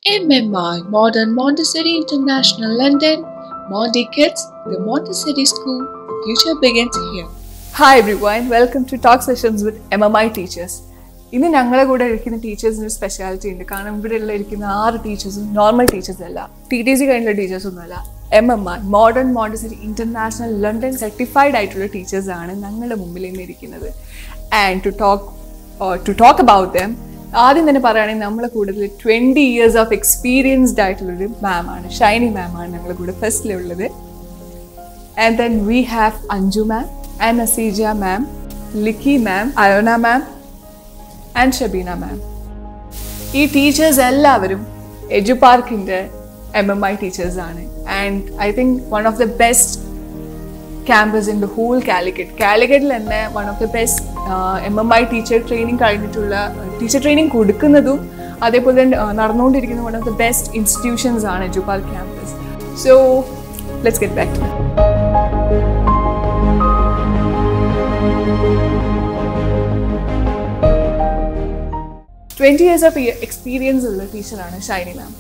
MMI Modern Montessori International London, Monty Kids, the Montessori School, the future begins here. Hi everyone, welcome to Talk Sessions with MMI Teachers. ഇന്ന് ഞങ്ങളെ കൂടെ ഇരിക്കുന്ന ടീച്ചേഴ്സിന് speciality ഉണ്ട്. കാരണം ഇവിടെയുള്ള ഇരിക്കുന്ന 6 ടീച്ചേഴ്സും നോർമൽ ടീച്ചേഴ്സ് അല്ല, TTC കഴിഞ്ഞുള്ള ടീച്ചേഴ്സൊന്നും അല്ല. MMI modern Montessori international London certified ആയിട്ടുള്ള ടീച്ചേഴ്സാണ് ഞങ്ങളുടെ മുമ്പിൽ ഇന്ന് ഇരിക്കുന്നത്. And to talk about them, ആദ്യം തന്നെ പറയുകയാണെങ്കിൽ നമ്മളെ കൂടുതൽ 20 years ഓഫ് എക്സ്പീരിയൻസ്ഡ് ആയിട്ടുള്ളൊരു മാമാണ്, ഷൈനി മാമാണ് ഞങ്ങളുടെ കൂടെ ഫസ്റ്റിലുള്ളത്. And then we have Anju ma'am and Naseeja ma'am, Licky ma'am, Ayona ma'am and Shabeena ma'am. ഈ ടീച്ചേഴ്സ് എല്ലാവരും എഡ്യൂപാർക്കിൻ്റെ MMI ടീച്ചേഴ്സാണ്. And I think one of the best campus in the whole Calicut. കാലിക്കറ്റിൽ തന്നെ one of the best MMI teacher training കഴിഞ്ഞിട്ടുള്ള, teacher training കൊടുക്കുന്നതും അതേപോലെ തന്നെ നടന്നുകൊണ്ടിരിക്കുന്ന one of the best institutions ആണ് Edupark campus. So let's get back to that. 20 years of experience ഉള്ള ടീച്ചറാണ് ഷൈനി മാം.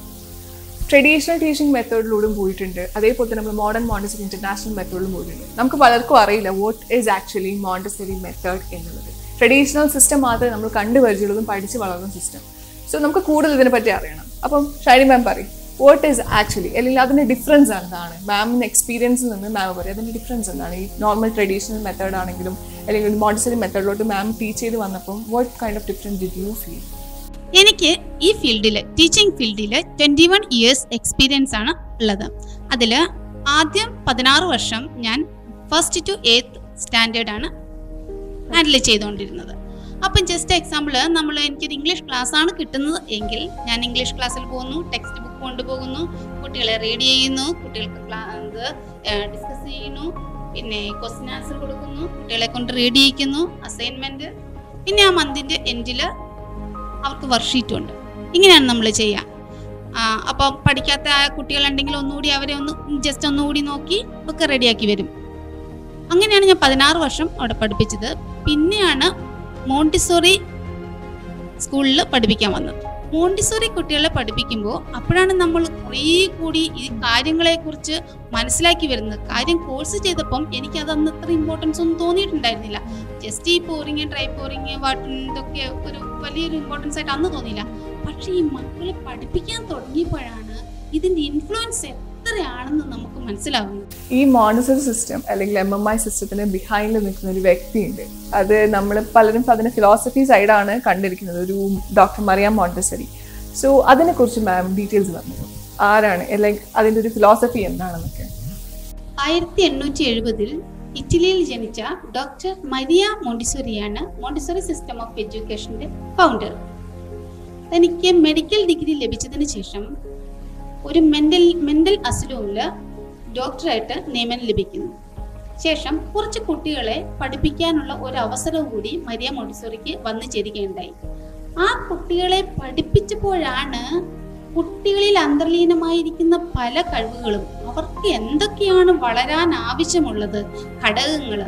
ട്രഡീഷണൽ ടീച്ചിങ് മെത്തേഡിലൂടെ പോയിട്ടുണ്ട്, അതേപോലെ തന്നെ നമ്മൾ മോഡേൺ മോണ്ടസറി ഇന്റർനാഷണൽ മെത്തേഡിലും പോയിട്ടുണ്ട്. നമുക്ക് പലർക്കും അറിയില്ല what is actually Montessori method എന്നുള്ളത്. ട്രഡീഷണൽ സിസ്റ്റം മാത്രമേ നമ്മൾ കണ്ടു പരിചയമുള്ളതും പഠിച്ച് വളർന്ന സിസ്റ്റം. സോ നമുക്ക് കൂടുതൽ ഇതിനെപ്പറ്റി അറിയണം. അപ്പം ഷൈനി മാം പറയും വാട്ട് ഈസ് ആക്ച്വലി, അല്ലെങ്കിൽ അതിൻ്റെ ഡിഫറൻസ് എന്താണ്? മാമിന് എക്സ്പീരിയൻസിൽ നിന്ന് മാം പറയും അതിൻ്റെ ഡിഫറൻസ് എന്താണ് ഈ നോർമൽ ട്രഡീഷണൽ മെത്തേഡ് ആണെങ്കിലും അല്ലെങ്കിൽ മോണ്ടസറി മെത്തേഡിലോട്ട് മാം ടീച്ച് ചെയ്ത് വന്നപ്പം what kind of difference did you feel? എനിക്ക് ഈ ഫീൽഡിൽ, ടീച്ചിങ് ഫീൽഡിൽ 21 years എക്സ്പീരിയൻസ് ആണ് ഉള്ളത്. അതിൽ ആദ്യം 16 വർഷം ഞാൻ 1st to 8th സ്റ്റാൻഡേർഡ് ആണ് ഹാൻഡിൽ ചെയ്തുകൊണ്ടിരുന്നത്. അപ്പം ജസ്റ്റ് എക്സാമ്പിൾ, എനിക്കൊരു ഇംഗ്ലീഷ് ക്ലാസ് ആണ് കിട്ടുന്നത് എങ്കിൽ ഞാൻ ഇംഗ്ലീഷ് ക്ലാസ്സിൽ പോകുന്നു, ടെക്സ്റ്റ് ബുക്ക് കൊണ്ടുപോകുന്നു, കുട്ടികളെ റീഡ് ചെയ്യുന്നു, കുട്ടികൾക്ക് ഡിസ്കസ് ചെയ്യുന്നു, പിന്നെ ക്വസ്റ്റ്യൻ ആൻസർ കൊടുക്കുന്നു, കുട്ടികളെ കൊണ്ട് റീഡ് ചെയ്യിക്കുന്നു, അസൈൻമെൻറ്റ്, പിന്നെ ആ മന്തിൻ്റെ എൻഡിൽ അവർക്ക് വർക്ക്ഷീറ്റും ഉണ്ട്. ഇങ്ങനെയാണ് നമ്മൾ ചെയ്യുക. അപ്പോൾ പഠിക്കാത്ത കുട്ടികളുണ്ടെങ്കിൽ ഒന്നുകൂടി അവരെ ഒന്നുകൂടി നോക്കി ഒക്കെ റെഡിയാക്കി വരും. അങ്ങനെയാണ് ഞാൻ 16 വർഷം അവിടെ പഠിപ്പിച്ചത്. പിന്നെയാണ് മോണ്ടിസോറി സ്കൂളിൽ പഠിപ്പിക്കാൻ വന്നത്. മോണ്ടിസോറി കുട്ടികളെ പഠിപ്പിക്കുമ്പോൾ അപ്പോഴാണ് നമ്മൾ കുറേ കൂടി ഈ കാര്യങ്ങളെക്കുറിച്ച് മനസ്സിലാക്കി വരുന്നത്. കാര്യം കോഴ്സ് ചെയ്തപ്പം എനിക്കതന്ന് അത്ര ഇമ്പോർട്ടൻസ് ഒന്നും തോന്നിയിട്ടുണ്ടായിരുന്നില്ല. ജസ്റ്റ് ഈ പോറിങ്, ട്രൈ പോറിങ്, ഇതൊക്കെ ഒരു വലിയൊരു ഇമ്പോർട്ടൻസ് ആയിട്ട് അന്ന് തോന്നിയില്ല. പക്ഷേ ഈ മക്കളെ പഠിപ്പിക്കാൻ തുടങ്ങിയപ്പോഴാണ് ഇതിൻ്റെ ഇൻഫ്ലുവൻസ് എത്രയാണെന്ന് നമുക്ക് മനസ്സിലാവുന്നത്. ഈ മോണ്ടസറി സിസ്റ്റം അല്ലെങ്കിൽ MMI സിസ്റ്റത്തിന് ബിഹൈൻഡിൽ നിൽക്കുന്ന ഒരു വ്യക്തിയുണ്ട്. അത് നമ്മൾ പലരും അതിൻ്റെ ഫിലോസഫി സൈഡാണ് കണ്ടിരിക്കുന്നത്, ഒരു ഡോക്ടർ മറിയാം മോണ്ടസറി. സോ അതിനെക്കുറിച്ച് മാം ഡീറ്റെയിൽസ് പറഞ്ഞു. ആരാണ്, ലൈക്ക് അതിൻ്റെ ഒരു ഫിലോസഫി എന്താണെന്നൊക്കെ? 1870 ഇറ്റലിയിൽ ജനിച്ച ഡോക്ടർ മരിയ മോണ്ടിസോറിയാണ് മോണ്ടിസോറി സിസ്റ്റം ഓഫ് എഡ്യൂക്കേഷൻ്റെ ഫൗണ്ടർ. തനിക്ക് മെഡിക്കൽ ഡിഗ്രി ലഭിച്ചതിന് ശേഷം ഒരു മെന്റൽ അസുലൂമിൽ ഡോക്ടറായിട്ട് നിയമനം ലഭിക്കുന്നു. ശേഷം കുറച്ച് കുട്ടികളെ പഠിപ്പിക്കാനുള്ള ഒരു അവസരവും കൂടി മരിയ മോണ്ടിസോറിക്ക് വന്നു ചേരുകയുണ്ടായി. ആ കുട്ടികളെ പഠിപ്പിച്ചപ്പോഴാണ് കുട്ടികളിൽ അന്തർലീനമായിരിക്കുന്ന പല കഴിവുകളും, അവർക്ക് എന്തൊക്കെയാണ് വളരാൻ ആവശ്യമുള്ളത്, ഘടകങ്ങൾ,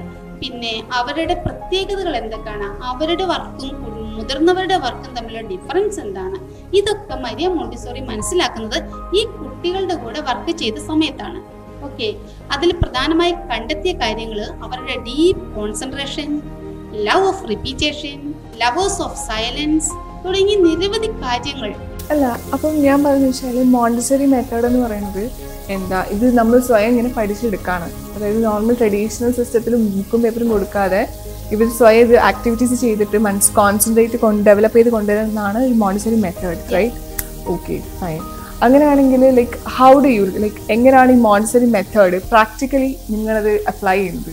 പിന്നെ അവരുടെ പ്രത്യേകതകൾ എന്തൊക്കെയാണ്, അവരുടെ വർക്കും മുതിർന്നവരുടെ വർക്കും തമ്മിലുള്ള ഡിഫറൻസ് എന്താണ്, ഇതൊക്കെ മരിയ മോണ്ടിസോറി മനസ്സിലാക്കുന്നത് ഈ കുട്ടികളുടെ കൂടെ വർക്ക് ചെയ്ത സമയത്താണ്. ഓക്കെ, അതിൽ പ്രധാനമായി കണ്ടെത്തിയ കാര്യങ്ങൾ അവരുടെ deep concentration, love of repetition, lovers of silence തുടങ്ങി നിരവധി കാര്യങ്ങൾ. അല്ല, അപ്പം ഞാൻ പറഞ്ഞു വെച്ചാൽ മോണ്ടസറി മെത്തേഡ് എന്ന് പറയുന്നത് എന്താ, ഇത് നമ്മൾ സ്വയം ഇങ്ങനെ പഠിച്ചെടുക്കുകയാണ്. അതായത് നോർമൽ ട്രഡീഷണൽ സിസ്റ്റത്തിൽ ബുക്കും പേപ്പറും കൊടുക്കാതെ ഇവർ സ്വയം ഇത് ആക്ടിവിറ്റീസ് ചെയ്തിട്ട് കോൺസെൻട്രേറ്റ് ഡെവലപ്പ് ചെയ്ത് കൊണ്ടുവരുന്നതാണ് ഈ Montessori method, right? Okay, fine. അങ്ങനെയാണെങ്കിൽ like how do you, like എങ്ങനെയാണ് ഈ മോണ്ടസറി മെത്തേഡ് പ്രാക്ടിക്കലി നിങ്ങളത് അപ്ലൈ ചെയ്യുന്നത്?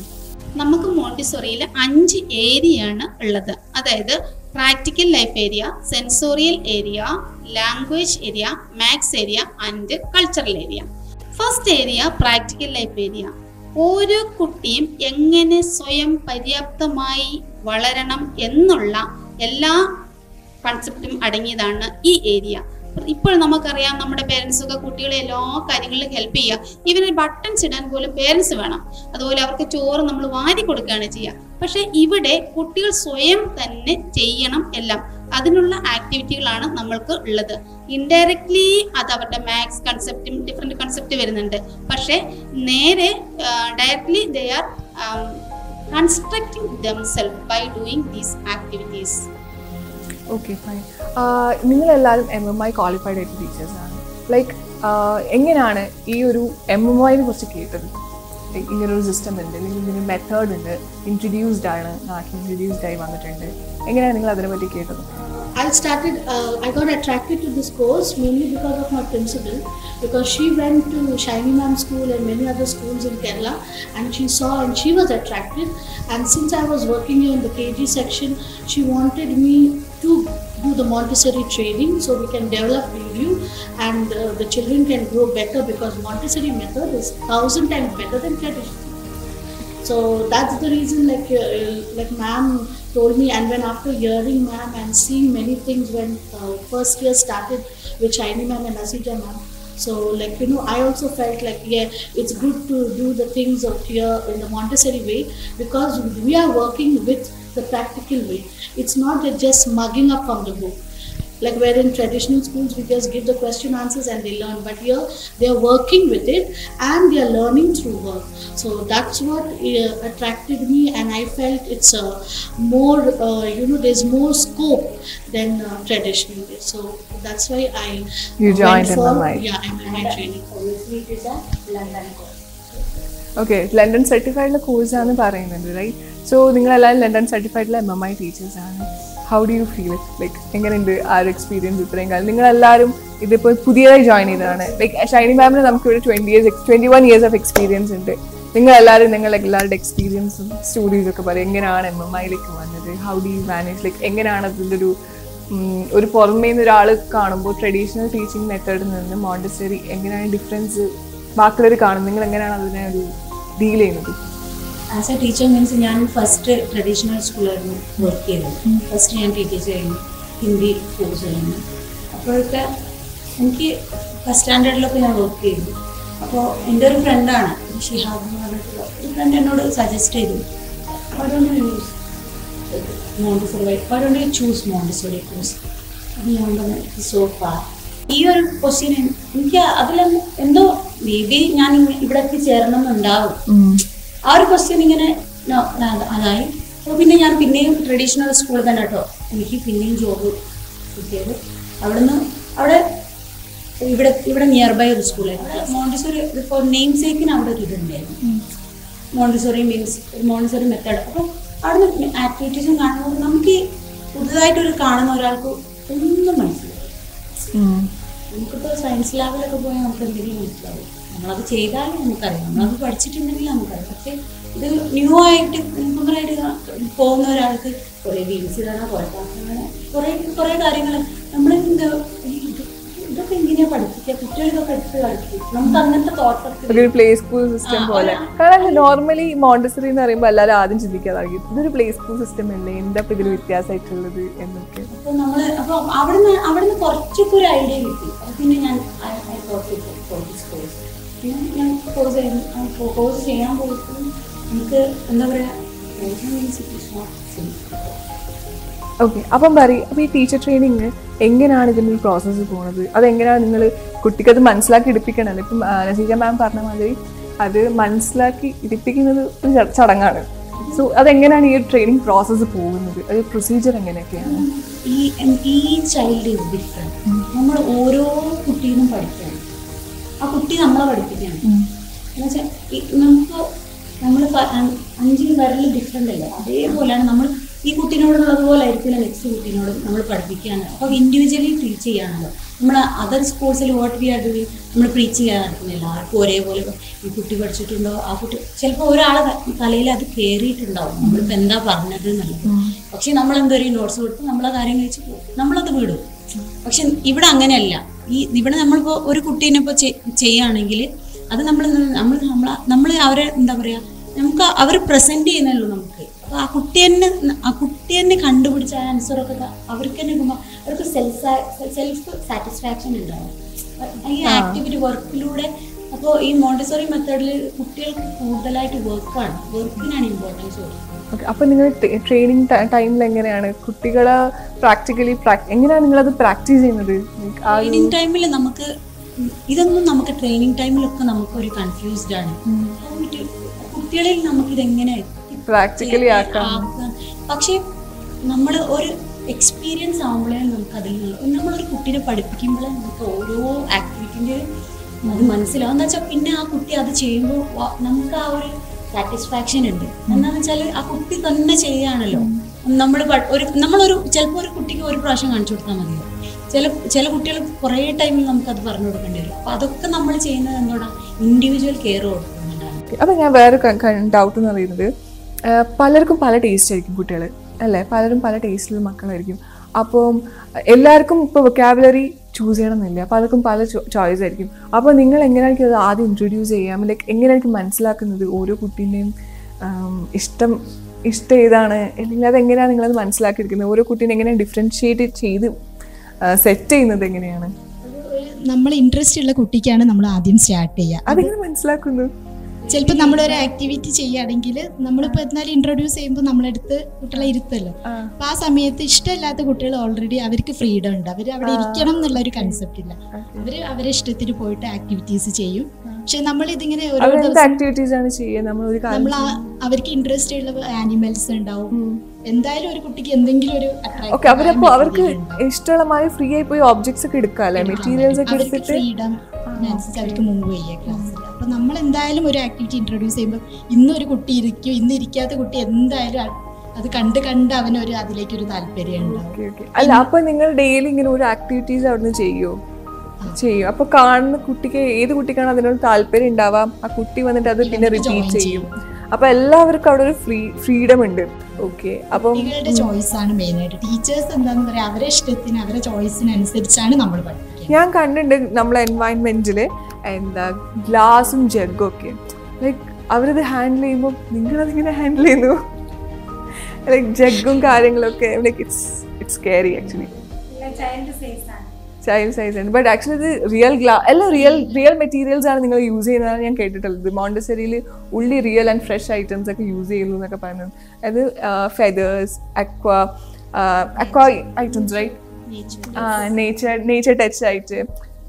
നമുക്ക് മോണ്ടിസോറിയിൽ 5 ഏരിയയാണ് ഉള്ളത്. അതായത് practical life area, sensorial area, language area, maths area and cultural area. First area practical life area. ഓരോ കുട്ടിയും എങ്ങനെ സ്വയം പര്യാപ്തമായി വളരണം എന്നുള്ള എല്ലാ കൺസെപ്റ്റും അടങ്ങിയതാണ് ഈ ഏരിയ. ഇപ്പോൾ നമുക്കറിയാം, നമ്മുടെ പേരൻസൊക്കെ കുട്ടികളെ എല്ലാ കാര്യങ്ങളിലും ഹെൽപ്പ് ചെയ്യുക. ഇവന് ബട്ടൺസ് ഇടാൻ പോലും പേരൻസ് വേണം. അതുപോലെ അവർക്ക് ചോറ് നമ്മൾ വാരി കൊടുക്കുകയാണ് ചെയ്യുക. പക്ഷെ ഇവിടെ കുട്ടികൾ സ്വയം തന്നെ ചെയ്യണം എല്ലാം. അതിനുള്ള ആക്ടിവിറ്റികളാണ് നമ്മൾക്ക് ഉള്ളത്. ഇൻഡയറക്ട്ലി അത് അവരുടെ മാത്സ് കൺസെപ്റ്റും ഡിഫറെൻറ്റ് കൺസെപ്റ്റ് വരുന്നുണ്ട്. പക്ഷേ നേരെ directly they are constructing themselves by doing these activities. Okay, fine. നിങ്ങളെല്ലാവരും MMI ക്വാളിഫൈഡ് ആയിട്ട് ടീച്ചേഴ്സാണ്. ലൈക്ക് എങ്ങനെയാണ് ഈ ഒരു MMIനെ കുറിച്ച് കേട്ടത്? ഇങ്ങനൊരു സിസ്റ്റം ഉണ്ട്, അല്ലെങ്കിൽ ഇങ്ങനെ മെത്തേഡ് ഉണ്ട്, ഇൻട്രൊഡ്യൂസ്ഡ് ആയി വന്നിട്ടുണ്ട്. എങ്ങനെയാണ് നിങ്ങൾ അതിനെ പറ്റി കേട്ടത്? I got attracted to this course mainly because of my principal, because she went to Shiny Ma'am School and many other schools in Kerala, and she saw and she was attracted. And since I was working here in the KG section, she wanted me to do the Montessori training so we can develop value and the children can grow better, because Montessori method is 1,000 times better than traditional. So that's the reason, like ma'am told me, and when after hearing ma'am and seeing many things when first year started with Shiny ma'am and Asija ma'am, so I also felt like it's good to do the things out here in the Montessori way, because we are working with the practical way. It's not just mugging up from the book. Like where in traditional schools we just give the question answers and they learn, but here they are working with it and they are learning through work. So that's what attracted me, and I felt it's more there's more scope than traditional. So that's why I joined MMI. Yeah, MMI training. Obviously it is a London course. ഓക്കെ, London സർട്ടിഫൈഡിലെ കോഴ്സാണ് പറയുന്നത്, റൈറ്റ്? So നിങ്ങളെല്ലാവരും ലണ്ടൻ സർട്ടിഫൈഡിലെ MMI ടീച്ചേഴ്സാണ്. How do you feel it? Like എങ്ങനെയുണ്ട് ആ ഒരു എക്സ്പീരിയൻസ്? ഇത്രയും കാലം നിങ്ങളെല്ലാവരും ഇതിപ്പോൾ പുതിയതായി ജോയിൻ ചെയ്തതാണ്. ലൈക്ക് ഷൈനി മാമിന് നമുക്കിവിടെ 21 years ഓഫ് എക്സ്പീരിയൻസ് ഉണ്ട്. നിങ്ങളെല്ലാവരും എല്ലാവരുടെ എക്സ്പീരിയൻസും സ്റ്റോറീസ് ഒക്കെ പറയും. എങ്ങനെയാണ് MMIയിലേക്ക് വന്നത്? How do you manage? Like എങ്ങനെയാണ് അതിൻ്റെ ഒരു പുറമേ നിന്ന് ഒരാൾ കാണുമ്പോൾ ട്രഡീഷണൽ ടീച്ചിങ് മെത്തേഡിൽ നിന്ന് മോണ്ടിസറി എങ്ങനെയാണ് ഡിഫറൻസ് ബാക്കിയുള്ളവർ കാണും? നിങ്ങൾ എങ്ങനെയാണ് അതിനെ ഒരു ഡീൽ ചെയ്യുന്നത്? ആസ് എ ടീച്ചർ മീൻസ് ഞാൻ ഫസ്റ്റ് ട്രഡീഷണൽ സ്കൂളായിരുന്നു വർക്ക് ചെയ്തത്. ഫസ്റ്റ് ഞാൻ ടീച്ചേഴ്സ് കഴിഞ്ഞു, ഹിന്ദി കോഴ്സ് കഴിഞ്ഞു. അപ്പോഴൊക്കെ എനിക്ക് ഫസ്റ്റ് സ്റ്റാൻഡേർഡിലൊക്കെ ഞാൻ വർക്ക് ചെയ്തു. അപ്പോൾ എൻ്റെ ഒരു ഫ്രണ്ടാണ് ഷിഹാബ് എന്ന് പറഞ്ഞിട്ടുള്ള ഒരു ഫ്രണ്ട് എന്നോട് സജസ്റ്റ് ചെയ്തു, why don't you choose Montessori course? അത് ഞാൻ പറഞ്ഞു സോ ഫാർ. ഈ ഒരു ക്വസ്റ്റ്യൻ എനിക്ക് അതിലൊന്നും എന്തോ മേ ബി ഞാൻ ഇവിടെ എത്തിച്ചേരണം എന്നുണ്ടാവും. ആ ഒരു ക്വസ്റ്റ്യൻ ഇങ്ങനെ അതായി. അപ്പോൾ പിന്നെ ഞാൻ പിന്നെയും ട്രഡീഷണൽ സ്കൂളിൽ തന്നെ കേട്ടോ എനിക്ക് പിന്നെയും ജോബ് കിട്ടിയത്. അവിടെ ഇവിടെ നിയർ ബൈ ഒരു സ്കൂളായിരുന്നു മോണ്ടിസോറി. ഇപ്പോൾ നെയിം സേക്കിന് അവിടെ ഒരു ഇതുണ്ടായിരുന്നു, മോണ്ടിസോറി മീൻസ് മോണ്ടിസോറി മെത്തേഡ്. അപ്പോൾ അവിടെ നിന്ന് ആക്ടിവിറ്റീസും കാണുമ്പോൾ നമുക്ക് പുതുതായിട്ടൊരു കാണുന്ന ഒരാൾക്ക് ഒന്നും മനസ്സിലാവും. നമുക്കിപ്പോൾ സയൻസ് ലാബിലൊക്കെ പോയാൽ നമുക്ക് എന്തെങ്കിലും മനസ്സിലാവും. നമ്മളത് ചെയ്താലും നമുക്കറിയാം, നമ്മളത് പഠിച്ചിട്ടുണ്ടെങ്കിൽ നമുക്കറിയാം. പക്ഷേ ഇത് ന്യൂ ആയിട്ട് ഇൻഫോമറായിട്ട് പോകുന്ന ഒരാൾക്ക് കുറേ വീൽസ് കാണാൻ, കുറേ കാര്യങ്ങൾ നമ്മളെന്താ ഇതൊക്കെ എങ്ങനെയാ പഠിപ്പിക്കുക, കുട്ടികൾക്കൊക്കെ എടുത്ത് കളിക്കും. നമുക്ക് അങ്ങനത്തെ തോട്ടത്തിൽ പ്ലേ സ്കൂൾ സിസ്റ്റം പോലെ. കാരണം നോർമലി മോണ്ടിസറി എന്ന് പറയുമ്പോൾ എല്ലാവരും ആദ്യം ചിന്തിക്കാതായിരിക്കും ഇതൊരു പ്ലേ സ്കൂൾ സിസ്റ്റം അല്ലേ, എന്താ ഇപ്പം ഇതിൽ വ്യത്യാസമായിട്ടുള്ളത് എന്നൊക്കെ. അപ്പോൾ അവിടുന്ന് കുറച്ചൊക്കെ ഒരു ഐഡിയ കിട്ടി. അത് പിന്നെ ഞാൻ പിന്നെ ഞാൻ കോഴ്സ് ചെയ്യാൻ പോയിട്ട് നമുക്ക് എന്താ പറയുക. ഓക്കെ, അപ്പം പറയും അപ്പോൾ ഈ ടീച്ചർ ട്രെയിനിങ് എങ്ങനെയാണ് ഇതിൻ്റെ പ്രോസസ്സ് പോകുന്നത്? അതെങ്ങനെയാണ് നിങ്ങൾ കുട്ടിക്കത് മനസ്സിലാക്കി എടുപ്പിക്കണമല്ലോ? ഇപ്പം നസീജ മാം പറഞ്ഞ മാതിരി അത് മനസ്സിലാക്കി എടുപ്പിക്കുന്നത് ഒരു ചടങ്ങാണ്. സോ അതെങ്ങനെയാണ് ഈ ട്രെയിനിങ് പ്രോസസ്സ് പോകുന്നത്? അത് പ്രൊസീജിയർ എങ്ങനെയൊക്കെയാണ്? ഈ ചൈൽഡ് ഈസ് ഡിഫറെൻറ്റ്. നമ്മൾ ഓരോ കുട്ടീനും പഠിക്കണം, ആ കുട്ടി നമ്മളെ പഠിപ്പിക്കണം. എന്നുവെച്ചാൽ നമ്മൾ 5 വിരൽ ഡിഫറെൻ്റ് അല്ലേ, അതേപോലെയാണ് നമ്മൾ ഈ കുട്ടീനോടുള്ളതുപോലെ ആയിരിക്കില്ല നെക്സ്റ്റ് കുട്ടീനോടും നമ്മൾ പഠിപ്പിക്കുകയാണ്. അപ്പോൾ ഇൻഡിവിജ്വലി ടീച്ച് ചെയ്യാണല്ലോ. നമ്മൾ അതർ സ്കൂൾസിൽ വാട്ട് വി ആർ ഡൂയിങ്, നമ്മൾ പ്രീച്ച് ചെയ്യാൻ നടക്കുന്നില്ല. ആർക്കും ഒരേപോലെ ഈ കുട്ടി പഠിച്ചിട്ടുണ്ടോ, ആ കുട്ടി ചിലപ്പോൾ ഒരാളെ തലയിൽ അത് കയറിയിട്ടുണ്ടാവും നമ്മളിപ്പോൾ എന്താ പറഞ്ഞത് എന്നുള്ളത്. പക്ഷെ നമ്മളെന്തൊരു നോട്ട്സ് കൊടുത്ത് നമ്മളെ കാര്യം കഴിച്ച് നമ്മളത് വിടും. പക്ഷെ ഇവിടെ അങ്ങനെയല്ല. ഇവിടെ നമ്മളിപ്പോൾ ഒരു കുട്ടീനെ ഇപ്പോൾ ചെയ്യുകയാണെങ്കിൽ അത് നമ്മൾ അവരെ എന്താ പറയുക, നമുക്ക് അവർ പ്രസൻറ്റ് ചെയ്യുന്നല്ലോ നമുക്ക്. അപ്പോൾ ആ കുട്ടി തന്നെ കണ്ടുപിടിച്ച ആൻസറൊക്കെ അവർക്ക് തന്നെ അവർക്ക് സെൽഫ് സാറ്റിസ്ഫാക്ഷൻ ഉണ്ടാവും ഈ ആക്ടിവിറ്റി വർക്കിലൂടെ. അപ്പോൾ ഈ മോണ്ടിസോറി മെത്തേഡിൽ കുട്ടികൾക്ക് കൂടുതലായിട്ട് വർക്കിനാണ് ഇമ്പോർട്ടൻസ് കൊടുക്കുന്നത്. ഓക്കെ. അപ്പോൾ നിങ്ങൾ ട്രെയിനിങ് ടൈമിൽ എങ്ങനെയാണ് കുട്ടികളെ പ്രാക്ടിക്കലി എങ്ങനെയാണ് നിങ്ങളത് പ്രാക്ടീസ് ചെയ്യുന്നത്? ട്രെയിനിങ് ടൈമിൽ നമുക്ക് ഇതൊന്നും നമുക്ക് ട്രെയിനിങ് ടൈമിലൊക്കെ നമുക്കൊരു കൺഫ്യൂസ്ഡ് ആണ്. കുട്ടികളിൽ നമുക്കിതെങ്ങനെ പ്രാക്ടിക്കലി ആക്കാം. പക്ഷേ നമ്മൾ ഒരു എക്സ്പീരിയൻസ് ആകുമ്പോഴേ നമുക്ക് അതിൽ നമ്മളൊരു കുട്ടീനെ പഠിപ്പിക്കുമ്പോഴേ നമുക്ക് ഓരോ ആക്ടിവിറ്റിൻ്റെ അത് മനസ്സിലാവും. എന്ന് വെച്ചാൽ പിന്നെ ആ കുട്ടി അത് ചെയ്യുമ്പോൾ നമുക്ക് ആ ഒരു സാറ്റിസ്ഫാക്ഷൻ ഉണ്ട്. എന്താണെന്ന് വെച്ചാൽ ആ കുട്ടി തന്നെ ചെയ്യുകയാണല്ലോ. നമ്മളൊരു ചിലപ്പോൾ ഒരു കുട്ടിക്ക് ഒരു പ്രാവശ്യം കാണിച്ചു കൊടുത്താൽ മതിയോ, ചില കുട്ടികൾ കുറേ ടൈമിൽ നമുക്കത് പറഞ്ഞു കൊടുക്കേണ്ടി വരും. അപ്പോൾ അതൊക്കെ നമ്മൾ ചെയ്യുന്നത് എന്തുകൊണ്ടാണ്? ഇൻഡിവിജ്വൽ കെയർ കൊടുക്കുന്നുണ്ടാണ്. അപ്പം ഞാൻ വേറെ ഡൗട്ട് എന്ന് പറയുന്നത്, പലർക്കും പല ടേസ്റ്റ് ആയിരിക്കും കുട്ടികൾ അല്ലേ, പലരും പല ടേസ്റ്റിലുള്ള മക്കളായിരിക്കും. അപ്പം എല്ലാവർക്കും ഇപ്പോൾ വൊക്കാബുലറി ചൂസ് ചെയ്യണമെന്നില്ല, പലർക്കും പല ചോയ്സ് ആയിരിക്കും. അപ്പോൾ നിങ്ങൾ എങ്ങനെയായിരിക്കും അത് ആദ്യം ഇൻട്രൊഡ്യൂസ് ചെയ്യാം? ലൈക്ക് എങ്ങനെയായിരിക്കും മനസ്സിലാക്കുന്നത് ഓരോ കുട്ടീൻ്റെയും ഇഷ്ടം ഏതാണ്, അല്ലെങ്കിൽ അതെങ്ങനെയാണ് നിങ്ങളത് മനസ്സിലാക്കിയിരിക്കുന്നത്? ഓരോ കുട്ടീനെ എങ്ങനെയാണ് ഡിഫറൻഷിയേറ്റ് ചെയ്ത് സെറ്റ് ചെയ്യുന്നത് എങ്ങനെയാണ്? നമ്മൾ ഇൻട്രസ്റ്റ് ഉള്ള കുട്ടിക്കാണ് നമ്മൾ ആദ്യം സ്റ്റാർട്ട് ചെയ്യുക. അതെങ്ങനെ മനസ്സിലാക്കുന്നു? ചിലപ്പോൾ നമ്മളൊരു ആക്ടിവിറ്റി ചെയ്യുകയാണെങ്കിൽ നമ്മളിപ്പോൾ എന്നാലും ഇൻട്രൊഡ്യൂസ് ചെയ്യുമ്പോൾ നമ്മളെടുത്ത് കുട്ടികളെ ഇരുത്തല്ലോ. അപ്പൊ ആ സമയത്ത് ഇഷ്ടമില്ലാത്ത കുട്ടികൾ ഓൾറെഡി അവർക്ക് ഫ്രീഡം ഉണ്ട്, അവർ അവിടെ ഇരിക്കണം എന്നുള്ള ഒരു കൺസെപ്റ്റ് ഇല്ല. അവര് അവരെ ഇഷ്ടത്തിന് പോയിട്ട് ആക്ടിവിറ്റീസ് ചെയ്യും. പക്ഷെ നമ്മൾ ഇതിങ്ങനെ ഓരോ നമ്മൾ അവർക്ക് ഇൻട്രസ്റ്റ് ഉള്ള ആനിമൽസ് ഉണ്ടാവും. എന്തായാലും ഒരു കുട്ടിക്ക് എന്തെങ്കിലും ഒരു അവർക്ക് ഇഷ്ടമുള്ള ഫ്രീ ആയി പോയി ഒബ്ജക്ട്സ് ഒക്കെ എടുക്കാല്ലേ, മെറ്റീരിയൽസ് ഒക്കെ എടുത്തിട്ട് ഫ്രീഡം അവർക്ക് മൂവ് ചെയ്യാം ക്ലാസ്സിൽ. അപ്പൊ നമ്മൾ എന്തായാലും ഒരു ആക്ടിവിറ്റി ഇൻട്രൊഡ്യൂസ് ചെയ്യുമ്പോൾ ഇന്നൊരു കുട്ടി ഇരിക്കും, ഇന്ന് ഇരിക്കാത്ത കുട്ടി എന്തായാലും അത് കണ്ട് അവനൊരു അതിലേക്കൊരു താല്പര്യം ഉണ്ടാവും. അല്ല, അപ്പൊ നിങ്ങൾ ഡെയിലി ഇങ്ങനെ ഒരു ആക്ടിവിറ്റീസ് അവിടുന്ന് ചെയ്യും. അപ്പൊ കാണുന്ന കുട്ടിക്ക് ഏത് കുട്ടിക്കാണ് അതിനോട് താല്പര്യം ഉണ്ടാവാം, ആ കുട്ടി വന്നിട്ട് അത് പിന്നെ റിപ്പീറ്റ് ചെയ്യും. അപ്പൊ എല്ലാവർക്കും അവിടെ ഒരു ഫ്രീഡം ഉണ്ട്. ഓക്കെ. അപ്പം കുട്ടികളുടെ ചോയ്സ് ആണ് മെയിൻ ആയിട്ട്. ടീച്ചേഴ്സ് എന്താന്ന് പറയാ, അവരുടെ ഇഷ്ടത്തിന് അവരുടെ ചോയ്സിനനുസരിച്ചാണ് നമ്മൾ പഠിക്കുന്നത്. ഞാൻ കണ്ടിട്ടുണ്ട് നമ്മളെ എൻവയൺമെന്റില് എന്താ ഗ്ലാസും ജഗ്ഗും ഒക്കെ, ലൈക്ക് അവരത് ഹാൻഡിൽ ചെയ്യുമ്പോൾ നിങ്ങളതിങ്ങനെ ഹാൻഡിൽ ചെയ്യുന്നു, ലൈക്ക് ജഗ്ഗും കാര്യങ്ങളൊക്കെ. Like it's scary actually. Child size ആണ്. ബട്ട് ആക്ച്വലി ഇത് റിയൽ മെറ്റീരിയൽസ് ആണ് നിങ്ങൾ യൂസ് ചെയ്യുന്നതാണ് ഞാൻ കേട്ടിട്ടുള്ളത്. മോണ്ടസറിയിൽ ഉള്ളി റിയൽ ആൻഡ് ഫ്രഷ് ഐറ്റംസ് ഒക്കെ യൂസ് ചെയ്യുന്നു എന്നൊക്കെ പറയുന്നത്. അത് ഫെദേഴ്സ്, അക്വാ ഐറ്റംസ്, റൈറ്റ്? നേച്ചർ ടച്ച് ആയിട്ട്.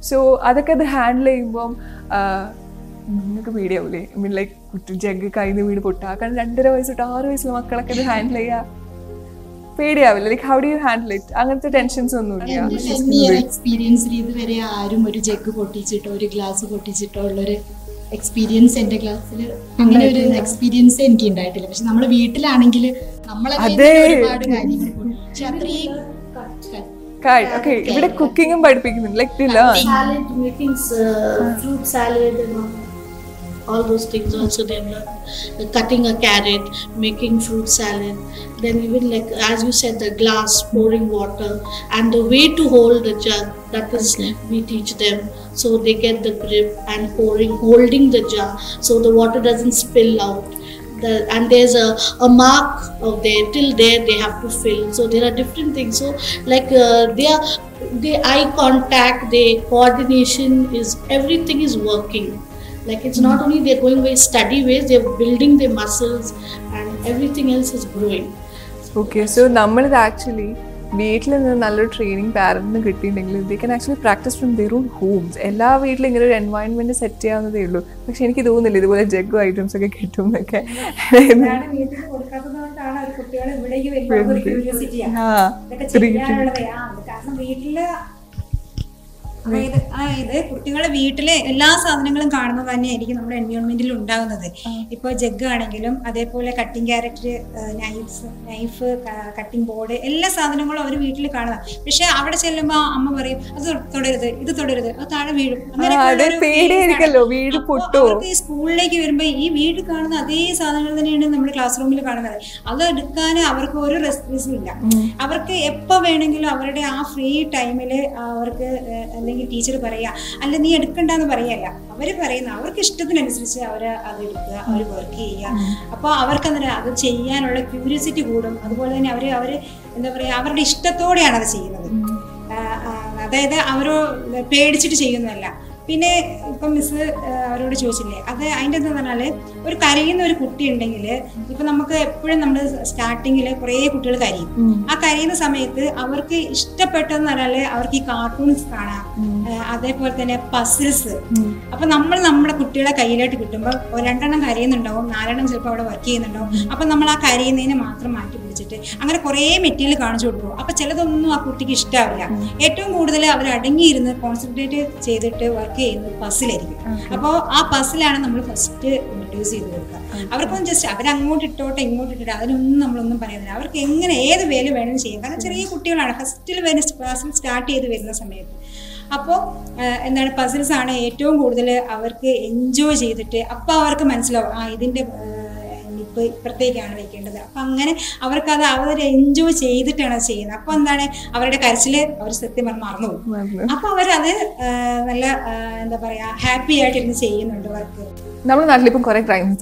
സോ അതൊക്കെ അത് ഹാൻഡിൽ ചെയ്യുമ്പം നിങ്ങൾക്ക് പേടിയാവൂലേ? ഐ മീൻ ലൈക്ക് കുട്ടി ജഗ് കയ്യിൽ നിന്ന് വീട് പൊട്ടുക. കാരണം 2.5 വയസ്സ് തൊട്ട് 6 വയസ്സുള്ള മക്കളൊക്കെ അത് ഹാൻഡിൽ ചെയ്യുക പേടിയാവില്ല? Like how do you handle it? അങ്ങനത്തെ ടെൻഷൻസ് ഒന്നുമില്ല. എക്സ്പീരിയൻസിൽ ഇതുവരെ ആരും ഒരു ജഗ് പൊട്ടിച്ചിട്ടോ ഒരു ഗ്ലാസ് പൊട്ടിച്ചിട്ടോ ഉള്ളൊരു എക്സ്പീരിയൻസ് എന്റെ ക്ലാസ്സിൽ അങ്ങനെ ഒരു എക്സ്പീരിയൻസ് എനിക്ക് ഉണ്ടായിട്ടില്ല. പക്ഷെ നമ്മള് വീട്ടിലാണെങ്കിൽ നമ്മളെ ഒരുപാട് കാര്യങ്ങൾ, പക്ഷെ അത്രയും ഇവിടെ കുക്കിങ്ങും പഠിപ്പിക്കുന്നുണ്ട്. Like salad, making fruit salad and all those things also they learn. Cutting a carrot, making fruit salad, then even like as you said the glass, pouring water and the way to hold the jug, that is we teach them, so they get the grip and holding the jar so the water doesn't spill out. And there's a mark of there, till there they have to fill. So there are different things. So like the eye contact, the coordination is, everything is working. Like it's not only they're going way study ways, they're building their muscles and everything else is growing. Okay, so നമ്മളിത് actually വീട്ടിൽ നിന്ന് നല്ലൊരു training പാരന്റിന് കിട്ടിയിട്ടുണ്ടെങ്കിൽ they can actually practise from their own homes. എല്ലാ വീട്ടിലും ഇങ്ങനെ ഒരു എൻവയൺമെന്റ് സെറ്റ് ചെയ്യാവുന്നതേ ഉള്ളൂ. പക്ഷെ എനിക്ക് തോന്നുന്നില്ല ഇതുപോലെ ജഗ് ഐറ്റംസ് ഒക്കെ കിട്ടും എന്നൊക്കെ. അതായത് കുട്ടികളെ വീട്ടിലെ എല്ലാ സാധനങ്ങളും കാണുമ്പോൾ തന്നെയായിരിക്കും നമ്മുടെ എൻവയോൺമെന്റിൽ ഉണ്ടാകുന്നത്. ഇപ്പോൾ ജഗ് ആണെങ്കിലും അതേപോലെ cutting carrot, knife, cutting board, എല്ലാ സാധനങ്ങളും അവർ വീട്ടിൽ കാണുക. പക്ഷെ അവിടെ ചെല്ലുമ്പോൾ അമ്മ പറയും അത് തൊടരുത്, ഇത് തൊടരുത്, അത് താഴെ വീഴും. അങ്ങനെ അവർക്ക് സ്കൂളിലേക്ക് വരുമ്പോൾ ഈ വീട്ടിൽ കാണുന്ന അതേ സാധനങ്ങൾ തന്നെയാണ് നമ്മുടെ ക്ലാസ് റൂമിൽ കാണുന്നത്. അത് എടുക്കാൻ അവർക്ക് ഒരു റെസ്പോൺസും ഇല്ല. അവർക്ക് എപ്പോൾ വേണമെങ്കിലും അവരുടെ ആ ഫ്രീ ടൈമിൽ അവർക്ക് അല്ലെങ്കിൽ ടീച്ചർ പറയാ, അല്ല നീ എടുക്കണ്ടെന്ന് പറയല്ല, അവര് പറയുന്ന അവർക്ക് ഇഷ്ടത്തിനനുസരിച്ച് അവര് അത് എടുക്കുക, അവർ വർക്ക് ചെയ്യുക. അപ്പോൾ അവർക്ക് അത് ചെയ്യാനുള്ള ക്യൂരിയോസിറ്റി കൂടും. അതുപോലെ തന്നെ അവര് എന്താ പറയാ, അവരുടെ ഇഷ്ടത്തോടെയാണ് അത് ചെയ്യുന്നത്. അതായത് അവരോ പേടിച്ചിട്ട് ചെയ്യുന്നതല്ല. പിന്നെ ഇപ്പം മിസ് അവരോട് ചോദിച്ചില്ലേ, അത് അതിൻ്റെ എന്താ പറഞ്ഞാൽ ഒരു കരയുന്ന ഒരു കുട്ടി ഉണ്ടെങ്കിൽ ഇപ്പം നമുക്ക് എപ്പോഴും നമ്മൾ സ്റ്റാർട്ടിങ്ങിൽ കുറേ കുട്ടികൾ കരയും. ആ കരയുന്ന സമയത്ത് അവർക്ക് ഇഷ്ടപ്പെട്ടതെന്ന് പറഞ്ഞാൽ അവർക്ക് ഈ കാർട്ടൂൺസ് കാണാം, അതേപോലെ തന്നെ പസിൽസ്. അപ്പം നമ്മൾ നമ്മുടെ കുട്ടികളെ കയ്യിലായിട്ട് കിട്ടുമ്പോൾ 2 കരയുന്നുണ്ടാവും, 4 ചിലപ്പോൾ അവിടെ വർക്ക് ചെയ്യുന്നുണ്ടാവും. അപ്പം നമ്മൾ ആ കരയുന്നതിനെ മാത്രം മാറ്റി പിടിച്ചിട്ട് അങ്ങനെ കുറേ മെറ്റീരിയൽ കാണിച്ചു കൊടുക്കും. അപ്പം ചിലതൊന്നും ആ കുട്ടിക്ക് ഇഷ്ടമാവില്ല. ഏറ്റവും കൂടുതൽ അവർ അടങ്ങിയിരുന്ന് കോൺസെൻട്രേറ്റ് ചെയ്തിട്ട് വർക്ക് ചെയ്യുന്നത് പസിലായിരിക്കും. അപ്പോൾ ആ പസിലാണ് നമ്മൾ ഫസ്റ്റ് ഇൻട്രൊഡ്യൂസ് ചെയ്ത് കൊടുക്കുക. അവർക്കൊന്നും ജസ്റ്റ് അവരങ്ങോട്ട് ഇട്ടോട്ടെ ഇങ്ങോട്ട് ഇട്ടിട്ട് അതിനൊന്നും നമ്മളൊന്നും പറയുന്നില്ല. അവർക്ക് എങ്ങനെ ഏത് വേല് വേണമെങ്കിലും ചെയ്യാം. കാരണം ചെറിയ കുട്ടികളാണ്, ഫസ്റ്റിൽ വരുന്ന ക്ലാസ്സിൽ സ്റ്റാർട്ട് ചെയ്ത് വരുന്ന സമയത്ത്. അപ്പോൾ എന്താണ് പസിൽസ് ആണ് ഏറ്റവും കൂടുതൽ അവർക്ക് എൻജോയ് ചെയ്തിട്ട് അപ്പോൾ അവർക്ക് മനസ്സിലാവും ഇതിൻ്റെ ഇപ്പോൾ ഇപ്പുറത്തേക്കാണ് വെക്കേണ്ടത്. അപ്പം അങ്ങനെ അവർക്കത് അവർ എൻജോയ് ചെയ്തിട്ടാണ് അത് ചെയ്യുന്നത്. അപ്പോൾ എന്താണ് അവരുടെ കരച്ചിൽ അവർ സത്യം പറഞ്ഞ് മറന്നു പോകും. അപ്പോൾ അവരത് നല്ല എന്താ പറയുക ഹാപ്പി ആയിട്ടിരുന്ന് ചെയ്യുന്നുണ്ട് വർക്ക്. നമ്മുടെ നാട്ടിലിപ്പം കുറേ ക്രൈംസ്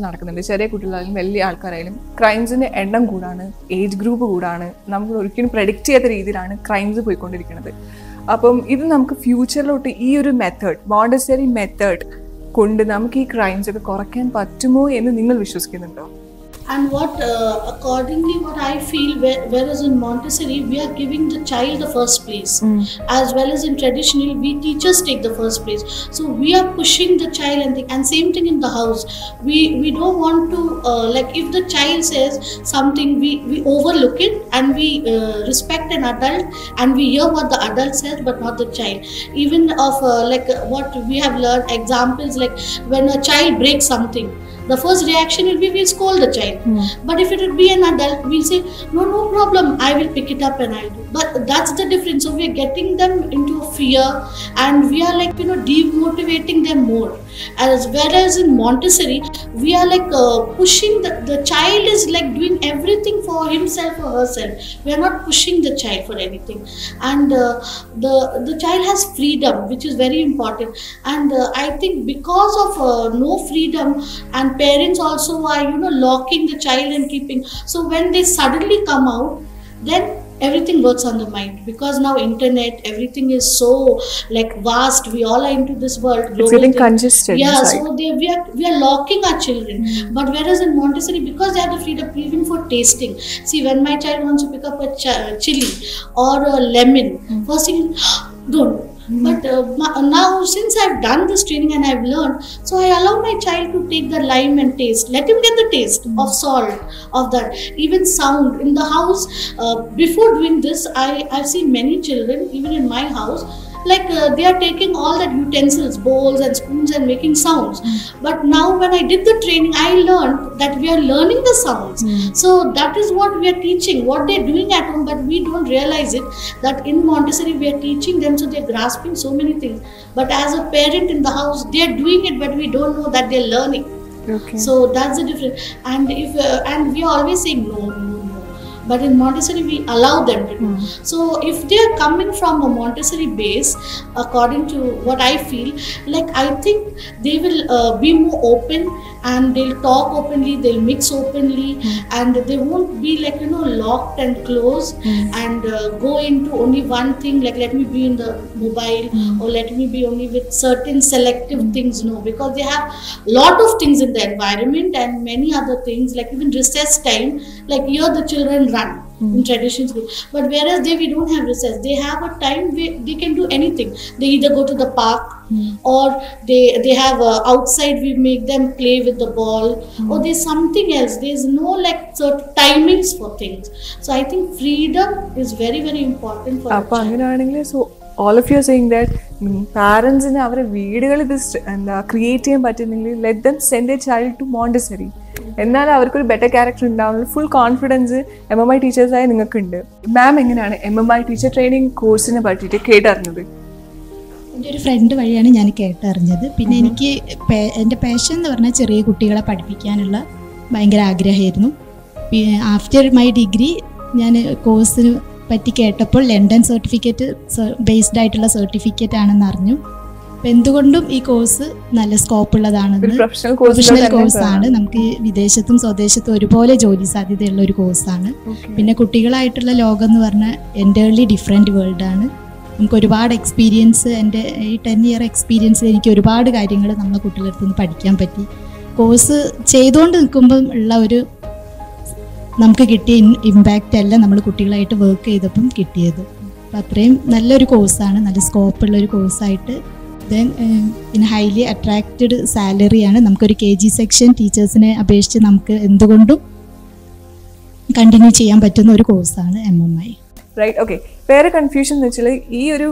നടക്കുന്നുണ്ട്. ചെറിയ കുട്ടികളായാലും വലിയ ആൾക്കാരായാലും ക്രൈംസിൻ്റെ എണ്ണം കൂടാണ്, ഏജ് ഗ്രൂപ്പ് കൂടാണ്. നമ്മൾ ഒരിക്കലും പ്രഡിക്റ്റ് ചെയ്യാത്ത രീതിയിലാണ് ക്രൈംസ് പോയിക്കൊണ്ടിരിക്കുന്നത്. അപ്പം ഇത് നമുക്ക് ഫ്യൂച്ചറിലോട്ട് ഈ ഒരു മെത്തേഡ്, മോണ്ടസറി മെത്തേഡ് കൊണ്ട് നമുക്ക് ഈ ക്രൈംസ് ഒക്കെ കുറയ്ക്കാൻ പറ്റുമോ എന്ന് നിങ്ങൾ വിശ്വസിക്കുന്നുണ്ടോ? And accordingly what I feel, whereas in Montessori we are giving the child the first place, as well as in traditional we teachers take the first place. So we are pushing the child and same thing in the house. We don't want to like if the child says something, we overlook it and we respect an adult and we hear what the adult says but not the child. Even of like what we have learned examples, like when a child breaks something, the first reaction will be we'll scold the child. But if it would be an adult, we'll say no problem, I will pick it up and I'll do. But that's the difference. So we are getting them into a fear and we are like demotivating them more. Whereas in Montessori we are like pushing the child is like doing everything for himself or herself. We are not pushing the child for anything. And the child has freedom, which is very important. And I think because of no freedom, and parents also are locking the child and keeping, so when they suddenly come out, then everything works on the mind, because now internet, everything is so like vast, we all are into this world, it's getting congested. Yeah, so we are locking our children. But whereas in Montessori, because they have the freedom even for tasting, see when my child wants to pick up a chili or a lemon, first thing don't. But now since I've done this training and I've learned, so I allow my child to take the lime and taste. Let him get the taste of salt, of that. Even sound in the house. Before doing this, I've seen many children, even in my house, like they are taking all that utensils, bowls and spoons and making sounds. But now when I did the training, I learned that we are learning the sounds. So that is what we are teaching, what they are doing at home, but we don't realize it, that in Montessori we are teaching them, so they are grasping so many things. But as a parent in the house, they are doing it, but we don't know that they are learning. Okay. So that's the difference. And if and we are always saying no. But in Montessori we allow them to do. So if they are coming from a Montessori base, according to what I feel, like I think they will be more open and they'll talk openly, they'll mix openly, and they won't be like locked and closed and go into only one thing, like let me be in the mobile or let me be only with certain selective things. No, because they have lot of things in the environment and many other things, like even recess time, like here the children run in traditional school, but whereas we don't have recess, they have a time where they can do anything. They either go to the park or they have outside, we make them play with the ball, or there's something else. There's no like certain timings for things. So I think freedom is very very important for a child. So all of you are saying that parents in our വീടുകളിൽ ഇത് create ചെയ്യാൻ പറ്റുന്നെങ്കിൽ let them send their child to Montessori. എന്നാലും അവർക്കൊരു better character ഉണ്ടാവുന്ന full confidence MMI ടീച്ചേഴ്സായ നിങ്ങൾക്കുണ്ട്. മാം എങ്ങനെയാണ് MMI teacher training കോഴ്സിനെ പറ്റിയിട്ട് കേട്ടറിഞ്ഞത്? എൻ്റെ ഒരു ഫ്രണ്ട് വഴിയാണ് ഞാൻ കേട്ടറിഞ്ഞത്. പിന്നെ എനിക്ക് എൻ്റെ പാഷൻ എന്ന് പറഞ്ഞാൽ ചെറിയ കുട്ടികളെ പഠിപ്പിക്കാനുള്ള ഭയങ്കര ആഗ്രഹമായിരുന്നു. ആഫ്റ്റർ മൈ ഡിഗ്രി ഞാൻ കോഴ്സിന് പറ്റി കേട്ടപ്പോൾ ലണ്ടൻ സർട്ടിഫിക്കറ്റ് ബേസ്ഡ് ആയിട്ടുള്ള സർട്ടിഫിക്കറ്റ് ആണെന്ന് അറിഞ്ഞു. അപ്പം എന്തുകൊണ്ടും ഈ കോഴ്സ് നല്ല സ്കോപ്പ് ഉള്ളതാണെന്ന്, പ്രൊഫഷണൽ കോഴ്സാണ്. നമുക്ക് വിദേശത്തും സ്വദേശത്തും ഒരുപോലെ ജോലി സാധ്യതയുള്ള ഒരു കോഴ്സാണ്. പിന്നെ കുട്ടികളായിട്ടുള്ള ലോകം എന്ന് പറഞ്ഞാൽ എൻ്റേർലി ഡിഫറെൻറ്റ് വേൾഡാണ്. നമുക്ക് ഒരുപാട് എക്സ്പീരിയൻസ്, എൻ്റെ ഈ 10 ഇയർ എക്സ്പീരിയൻസിൽ എനിക്ക് ഒരുപാട് കാര്യങ്ങൾ നമ്മളെ കുട്ടികളുടെ അടുത്ത് നിന്ന് പഠിക്കാൻ പറ്റി. കോഴ്സ് ചെയ്തുകൊണ്ട് നിൽക്കുമ്പം ഉള്ള ഒരു നമുക്ക് കിട്ടിയ ഇമ്പാക്റ്റ് അല്ല നമ്മൾ കുട്ടികളായിട്ട് വർക്ക് ചെയ്തപ്പം കിട്ടിയത്. അപ്പം അത്രയും നല്ലൊരു കോഴ്സാണ്, നല്ല സ്കോപ്പുള്ളൊരു കോഴ്സായിട്ട്. ദെൻ പിന്നെ ഹൈലി അട്രാക്റ്റഡ് സാലറിയാണ്. നമുക്കൊരു KG സെക്ഷൻ ടീച്ചേഴ്സിനെ അപേക്ഷിച്ച് നമുക്ക് എന്തുകൊണ്ടും കണ്ടിന്യൂ ചെയ്യാൻ പറ്റുന്ന ഒരു കോഴ്സാണ് MMI. റൈറ്റ്. ഓക്കെ, വേറെ കൺഫ്യൂഷൻ എന്ന് വെച്ചാൽ ഈ ഒരു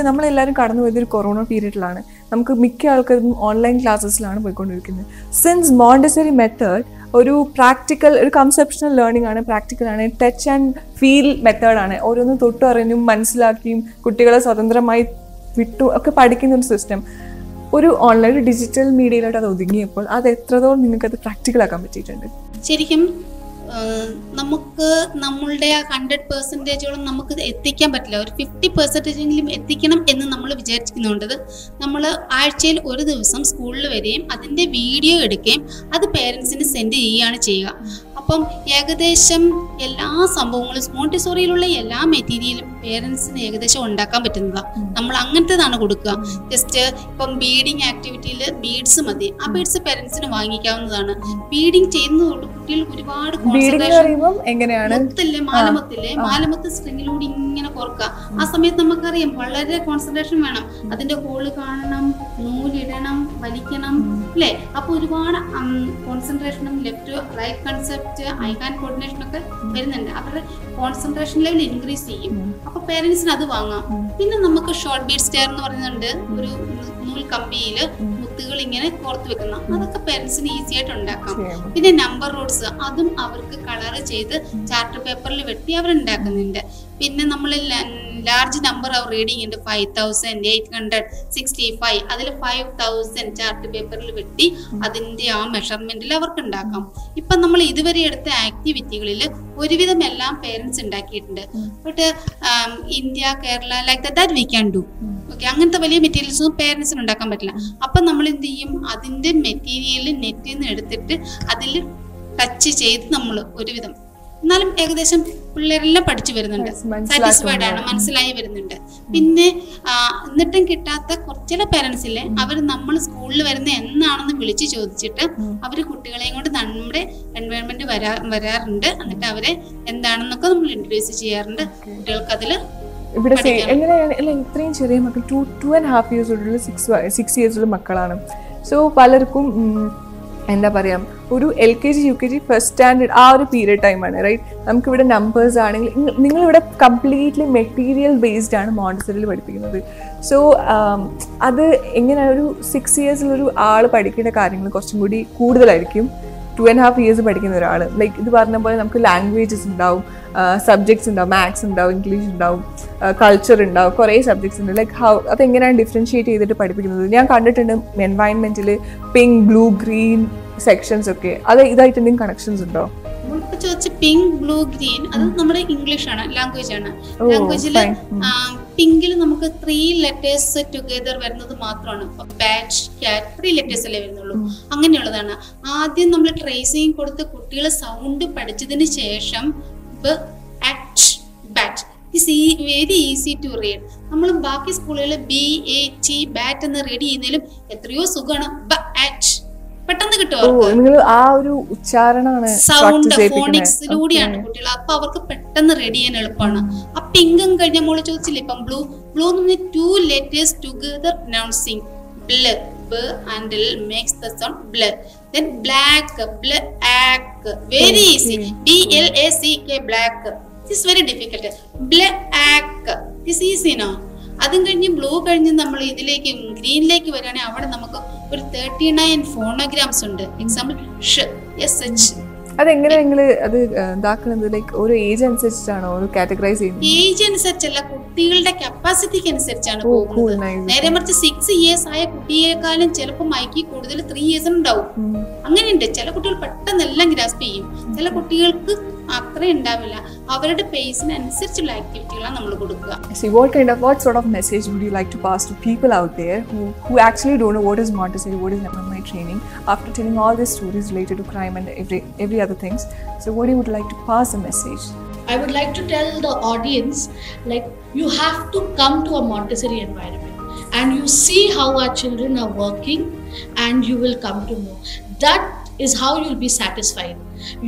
നമ്മളെല്ലാവരും കടന്നു പോയതൊരു കൊറോണ പീരീഡിലാണ്. നമുക്ക് മിക്ക ആൾക്കാരും ഓൺലൈൻ ക്ലാസ്സസിലാണ് പോയിക്കൊണ്ടിരിക്കുന്നത്. സിൻസ് മോണ്ടിസറി മെത്തേഡ് ഒരു പ്രാക്ടിക്കൽ, ഒരു കൺസെപ്ഷണൽ ലേണിംഗ് ആണ്, പ്രാക്ടിക്കലാണ്, ടച്ച് ആൻഡ് ഫീൽ മെത്തേഡാണ്. ഓരോന്നും തൊട്ടറിഞ്ഞും മനസ്സിലാക്കിയും കുട്ടികളെ സ്വതന്ത്രമായി വിട്ടു ഒക്കെ പഠിക്കുന്ന ഒരു സിസ്റ്റം. ഒരു ഓൺലൈൻ ഡിജിറ്റൽ മീഡിയയിലോട്ട് അത് ഒതുങ്ങിയപ്പോൾ അത് എത്രത്തോളം നിങ്ങൾക്കത് പ്രാക്ടിക്കലാക്കാൻ പറ്റിയിട്ടുണ്ട്? ശരിക്കും നമുക്ക് നമ്മളുടെ ആ 100% നമുക്ക് എത്തിക്കാൻ പറ്റില്ല. ഒരു 50% എത്തിക്കണം എന്ന് നമ്മൾ വിചാരിക്കുന്നുണ്ട്. നമ്മൾ ആഴ്ചയിൽ ഒരു ദിവസം സ്കൂളിൽ വരികയും അതിൻ്റെ വീഡിയോ എടുക്കുകയും അത് പേരൻസിന് സെൻഡ് ചെയ്യുകയാണ് ചെയ്യുക. അപ്പം ഏകദേശം എല്ലാ സംഭവങ്ങളും മോണ്ടിസോറിയിലുള്ള എല്ലാ മെറ്റീരിയലും പേരൻസിന് ഏകദേശം ഉണ്ടാക്കാൻ പറ്റുന്നതാണ്. നമ്മൾ അങ്ങനത്തേതാണ് കൊടുക്കുക. ജസ്റ്റ് ഇപ്പം ബീഡിങ് ആക്ടിവിറ്റിയിൽ ബീഡ്സ് മതി, ആ ബീഡ്സ് പേരൻസിന് വാങ്ങിക്കാവുന്നതാണ്. ബീഡിങ് ചെയ്യുന്നതുകൊണ്ട് കുട്ടികൾക്ക് ഒരുപാട് മാലമൊത്ത് സ്ട്രിങ്ങിലൂടെ ഇങ്ങനെ കോർക്കുക. ആ സമയത്ത് നമുക്കറിയാം വളരെ കോൺസെൻട്രേഷൻ വേണം. അതിന്റെ ഹോള് കാണണം, നൂലിടണം, വലിക്കണം, അല്ലേ? അപ്പൊ ഒരുപാട് കോൺസെൻട്രേഷനും left right concept, eye hand coordination ഒക്കെ വരുന്നുണ്ട്. അവരുടെ കോൺസെൻട്രേഷൻ ലെവൽ ഇൻക്രീസ് ചെയ്യും. അപ്പൊ പേരൻസിന് അത് വാങ്ങാം. പിന്നെ നമുക്ക് ഷോർട്ട് ബീഡ് സ്റ്റെയർ എന്ന് പറയുന്നുണ്ട്, ഒരു നൂൽ കമ്പിയില് മുത്തുകൾ ഇങ്ങനെ കോർത്ത് വെക്കുന്ന, അതൊക്കെ പേരൻസിന് ഈസി ആയിട്ട് ഉണ്ടാക്കാം. പിന്നെ നമ്പർ റോഡ്സ്, അതും അവർക്ക് കളർ ചെയ്ത് ചാർട്ട് പേപ്പറിൽ വെട്ടി അവരുണ്ടാക്കുന്നുണ്ട്. പിന്നെ നമ്മൾ ലാർജ് നമ്പർ ഓഫ് റീഡിംഗ് ഉണ്ട്, 5865, അതിൽ 5000 ചാർട്ട് പേപ്പറിൽ വെട്ടി അതിൻ്റെ ആ മെഷർമെന്റിൽ അവർക്ക് ഉണ്ടാക്കാം. ഇപ്പം നമ്മൾ ഇതുവരെ എടുത്ത ആക്ടിവിറ്റികളിൽ ഒരുവിധം എല്ലാം പേരൻസ് ഉണ്ടാക്കിയിട്ടുണ്ട്. But India, Kerala, like that we can do. Okay, അങ്ങനത്തെ വലിയ മെറ്റീരിയൽസ് ഒന്നും പേരൻസിന് ഉണ്ടാക്കാൻ പറ്റില്ല. അപ്പം നമ്മൾ എന്ത് ചെയ്യും, അതിൻ്റെ മെറ്റീരിയൽ നെറ്റിൽ നിന്ന് എടുത്തിട്ട് അതിൽ ടച്ച് ചെയ്ത് നമ്മൾ ഒരുവിധം, എന്നാലും ഏകദേശം പിള്ളേരെല്ലാം പഠിച്ചു വരുന്നുണ്ട്, സാറ്റിസ്ഫൈഡ് ആണ്, മനസ്സിലായി വരുന്നുണ്ട്. പിന്നെ എന്നിട്ടും കിട്ടാത്ത ചില പേരൻസില്ലേ, അവർ നമ്മൾ സ്കൂളിൽ വരുന്ന എന്നാണെന്ന് വിളിച്ച് ചോദിച്ചിട്ട് അവർ കുട്ടികളെയും കൊണ്ട് നമ്മുടെ എൻവയോൺമെന്റ് വരാറുണ്ട്. എന്നിട്ട് അവരെ എന്താണെന്നൊക്കെ നമ്മൾ ഇൻട്രൊഡ്യൂസ് ചെയ്യാറുണ്ട്. കുട്ടികൾക്ക് അതിൽ ഇവിടെ എങ്ങനെയാണ് ഇത്രയും ചെറിയ മക്കൾ 2.5 years ഓടുള്ള 6 years മക്കളാണ്. സോ പലർക്കും എന്താ പറയുക, ഒരു LKG UKG ഫസ്റ്റ് സ്റ്റാൻഡേർഡ് ആ ഒരു പീരിയഡ് ടൈമാണ്, റൈറ്റ്? നമുക്കിവിടെ നമ്പേഴ്സ് ആണെങ്കിൽ നിങ്ങളിവിടെ കംപ്ലീറ്റ്ലി മെറ്റീരിയൽ ബേസ്ഡ് ആണ് മോണ്ടിസറിയിൽ പഠിപ്പിക്കുന്നത്. സോ അത് എങ്ങനെയാണ്, ഒരു 6 years ആൾ പഠിക്കേണ്ട കാര്യങ്ങൾ കുറച്ചും കൂടി കൂടുതലായിരിക്കും 2.5 years പഠിക്കുന്ന ഒരാൾ. ലൈക്ക് ഇത് പറഞ്ഞ പോലെ നമുക്ക് ലാംഗ്വേജസ് ഉണ്ടാവും, സബ്ജക്ട്സ് ഉണ്ടാവും, മാത്സ് ഉണ്ടാവും, ഇംഗ്ലീഷ് ഉണ്ടാവും, കൾച്ചർ ഉണ്ടാവും, കുറേ സബ്ജക്ട്സ് ഉണ്ട്. ലൈക്ക് അതെങ്ങനെയാണ് ഡിഫറൻഷിയേറ്റ് ചെയ്തിട്ട് പഠിപ്പിക്കുന്നത്? ഞാൻ കണ്ടിട്ടുണ്ട് എൻവയൺമെന്റിൽ പിങ്ക്, ബ്ലൂ, ഗ്രീൻ സെക്ഷൻസ് ഒക്കെ. അത് ഇതായിട്ട് എന്തെങ്കിലും കണക്ഷൻസ് ഉണ്ടോ? ചോദിച്ച പിങ്ക്, ബ്ലൂ, ഗ്രീൻ അത് നമ്മുടെ ഇംഗ്ലീഷ് ആണ്, ലാംഗ്വേജ് ആണ്. ലാംഗ്വേജില് പിങ്കിൽ നമുക്ക് 3 letters ടുഗദർ വരുന്നത് മാത്രമാണ്. ബാറ്റ്, ക്യാറ്റ് 3 letters അല്ലേ വരുന്നുള്ളൂ. അങ്ങനെയുള്ളതാണ്. ആദ്യം നമ്മൾ ട്രേസിങ് കൊടുത്ത് കുട്ടികൾ സൗണ്ട് പഠിച്ചതിന് ശേഷം വെരി ഈസി ടു റീഡ്. നമ്മൾ ബാക്കി സ്കൂളുകളിൽ BAT ബാറ്റ് എന്ന് റീഡ് ചെയ്യുന്നതിലും എത്രയോ സുഖമാണ്. പെട്ടെന്ന് കിട്ടും. ആ ഒരു ഉച്ചാരണമാണ്, സൗണ്ട് ഫോണിക്സിലൂടെയാണ് കുട്ടികൾ. അപ്പൊ അവർക്ക് പെട്ടെന്ന് റെഡി ചെയ്യാൻ എളുപ്പമാണ്. ആ പിങ്കും കഴിഞ്ഞ മോള് ചോദിച്ചില്ലേ, ഇപ്പം ബ്ലൂ എന്ന് പറഞ്ഞാൽ 2 letters together pronouncing blur, b and l makes the sound blur. Then black, black, very easy, BLACK, black. This is very difficult. Black, this is easy now. അതും കഴിഞ്ഞ് ബ്ലൂ കഴിഞ്ഞ് നമ്മൾ ഇതിലേക്ക് ഗ്രീനിലേക്ക് വരികയാണെങ്കിൽ അവിടെ നമുക്ക് ഒരു 39 ഫോണോഗ്രാംസ് ഉണ്ട്. Example SH. അതെങ്ങനെ നിങ്ങൾ അത് ഇതാക്കുന്നത്? ലൈക്ക് ഓരോ ഏജ് അനുസരിച്ചാണോ ഒരു കാറ്റഗറൈസ് ചെയ്യുന്നത്? ഏജ് അനുസരിച്ചല്ല, കുട്ടികളുടെ കപ്പാസിറ്റിക്ക് അനുസരിച്ചാണ് പോകുന്നത്. നേരെ മറിച്ച് 6 years ആയ കുട്ടിയെക്കാളും ചിലപ്പോൾ മൈക്ക് കൂടുതൽ 3 years ഉണ്ടാവും. അങ്ങനെയുണ്ട്. ചില കുട്ടികൾ പെട്ടെന്ന് എല്ലാം ഗ്രാസ്പ് ചെയ്യും, ചില കുട്ടികൾക്ക് അത്ര ഉണ്ടാവില്ല. അവരുടെ പേസിന് അനുസരിച്ചുള്ള ആക്ടിവിറ്റികളാണ് നമ്മൾ കൊടുക്കുക. What sort of message would you like to pass to people out there who actually don't know what is Montessori, what is MMI training, after telling all these stories related to crime and every other things? So what you would like to pass a message? I would like to tell the audience, like, you have to come to a Montessori environment and you see how our children are working, and you will come to know. That is how you'll be satisfied.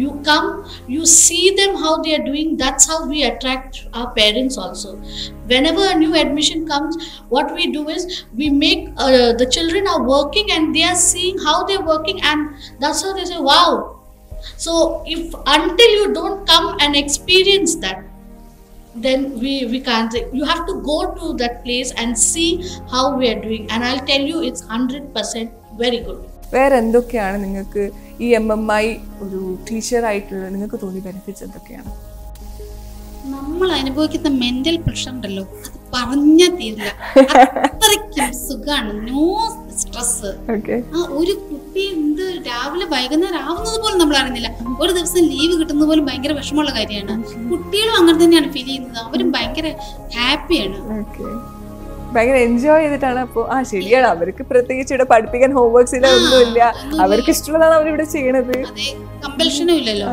You come, you see them how they are doing. That's how we attract our parents also. Whenever a new admission comes, what we do is we make the children are working and they are seeing how they're working, and that's how they say, wow. So if until you don't come and experience that, then we can't. You have to go to that place and see how we are doing, and I'll tell you, it's 100% very good. വേറെ എന്തൊക്കെയാണ് നിങ്ങൾക്ക് ഈ MMI ഒരു ടീച്ചറായിട്ടുള്ള നിങ്ങൾക്ക് തോന്നിയ benefits എന്തൊക്കെയാണ്? നമ്മൾ അനുഭവിക്കുന്ന മെന്റൽ പ്രഷർ ഉണ്ടല്ലോ, അത് പറഞ്ഞാൽ തീരില്ല. അത്രയ്ക്കും സുഖാണ്, നോ സ്ട്രെസ്. ഒരു കുട്ടി എന്ത് രാവിലെ വൈകുന്നേരം ആവുന്നത് പോലും നമ്മൾ അറിയുന്നില്ല. ഒരു ദിവസം ലീവ് കിട്ടുന്നത് പോലും ഭയങ്കര വിഷമമുള്ള കാര്യമാണ്. കുട്ടികളും അങ്ങനെ തന്നെയാണ് ഫീൽ ചെയ്യുന്നത്. അവരും ഭയങ്കര ഹാപ്പിയാണ്, ഭയങ്കര എൻജോയ് ചെയ്തിട്ടാണ്. അപ്പോൾ ശരിയാണ്, അവർക്ക് പ്രത്യേകിച്ച് ഇവിടെ പഠിപ്പിക്കാൻ ഹോംവർക്സ് ഇല്ല, ഒന്നുമില്ല. അവർക്ക് ഇഷ്ടമുള്ളതാണ് അവരിവിടെ ചെയ്യണത്. കമ്പൽഷനും ഇല്ലല്ലോ.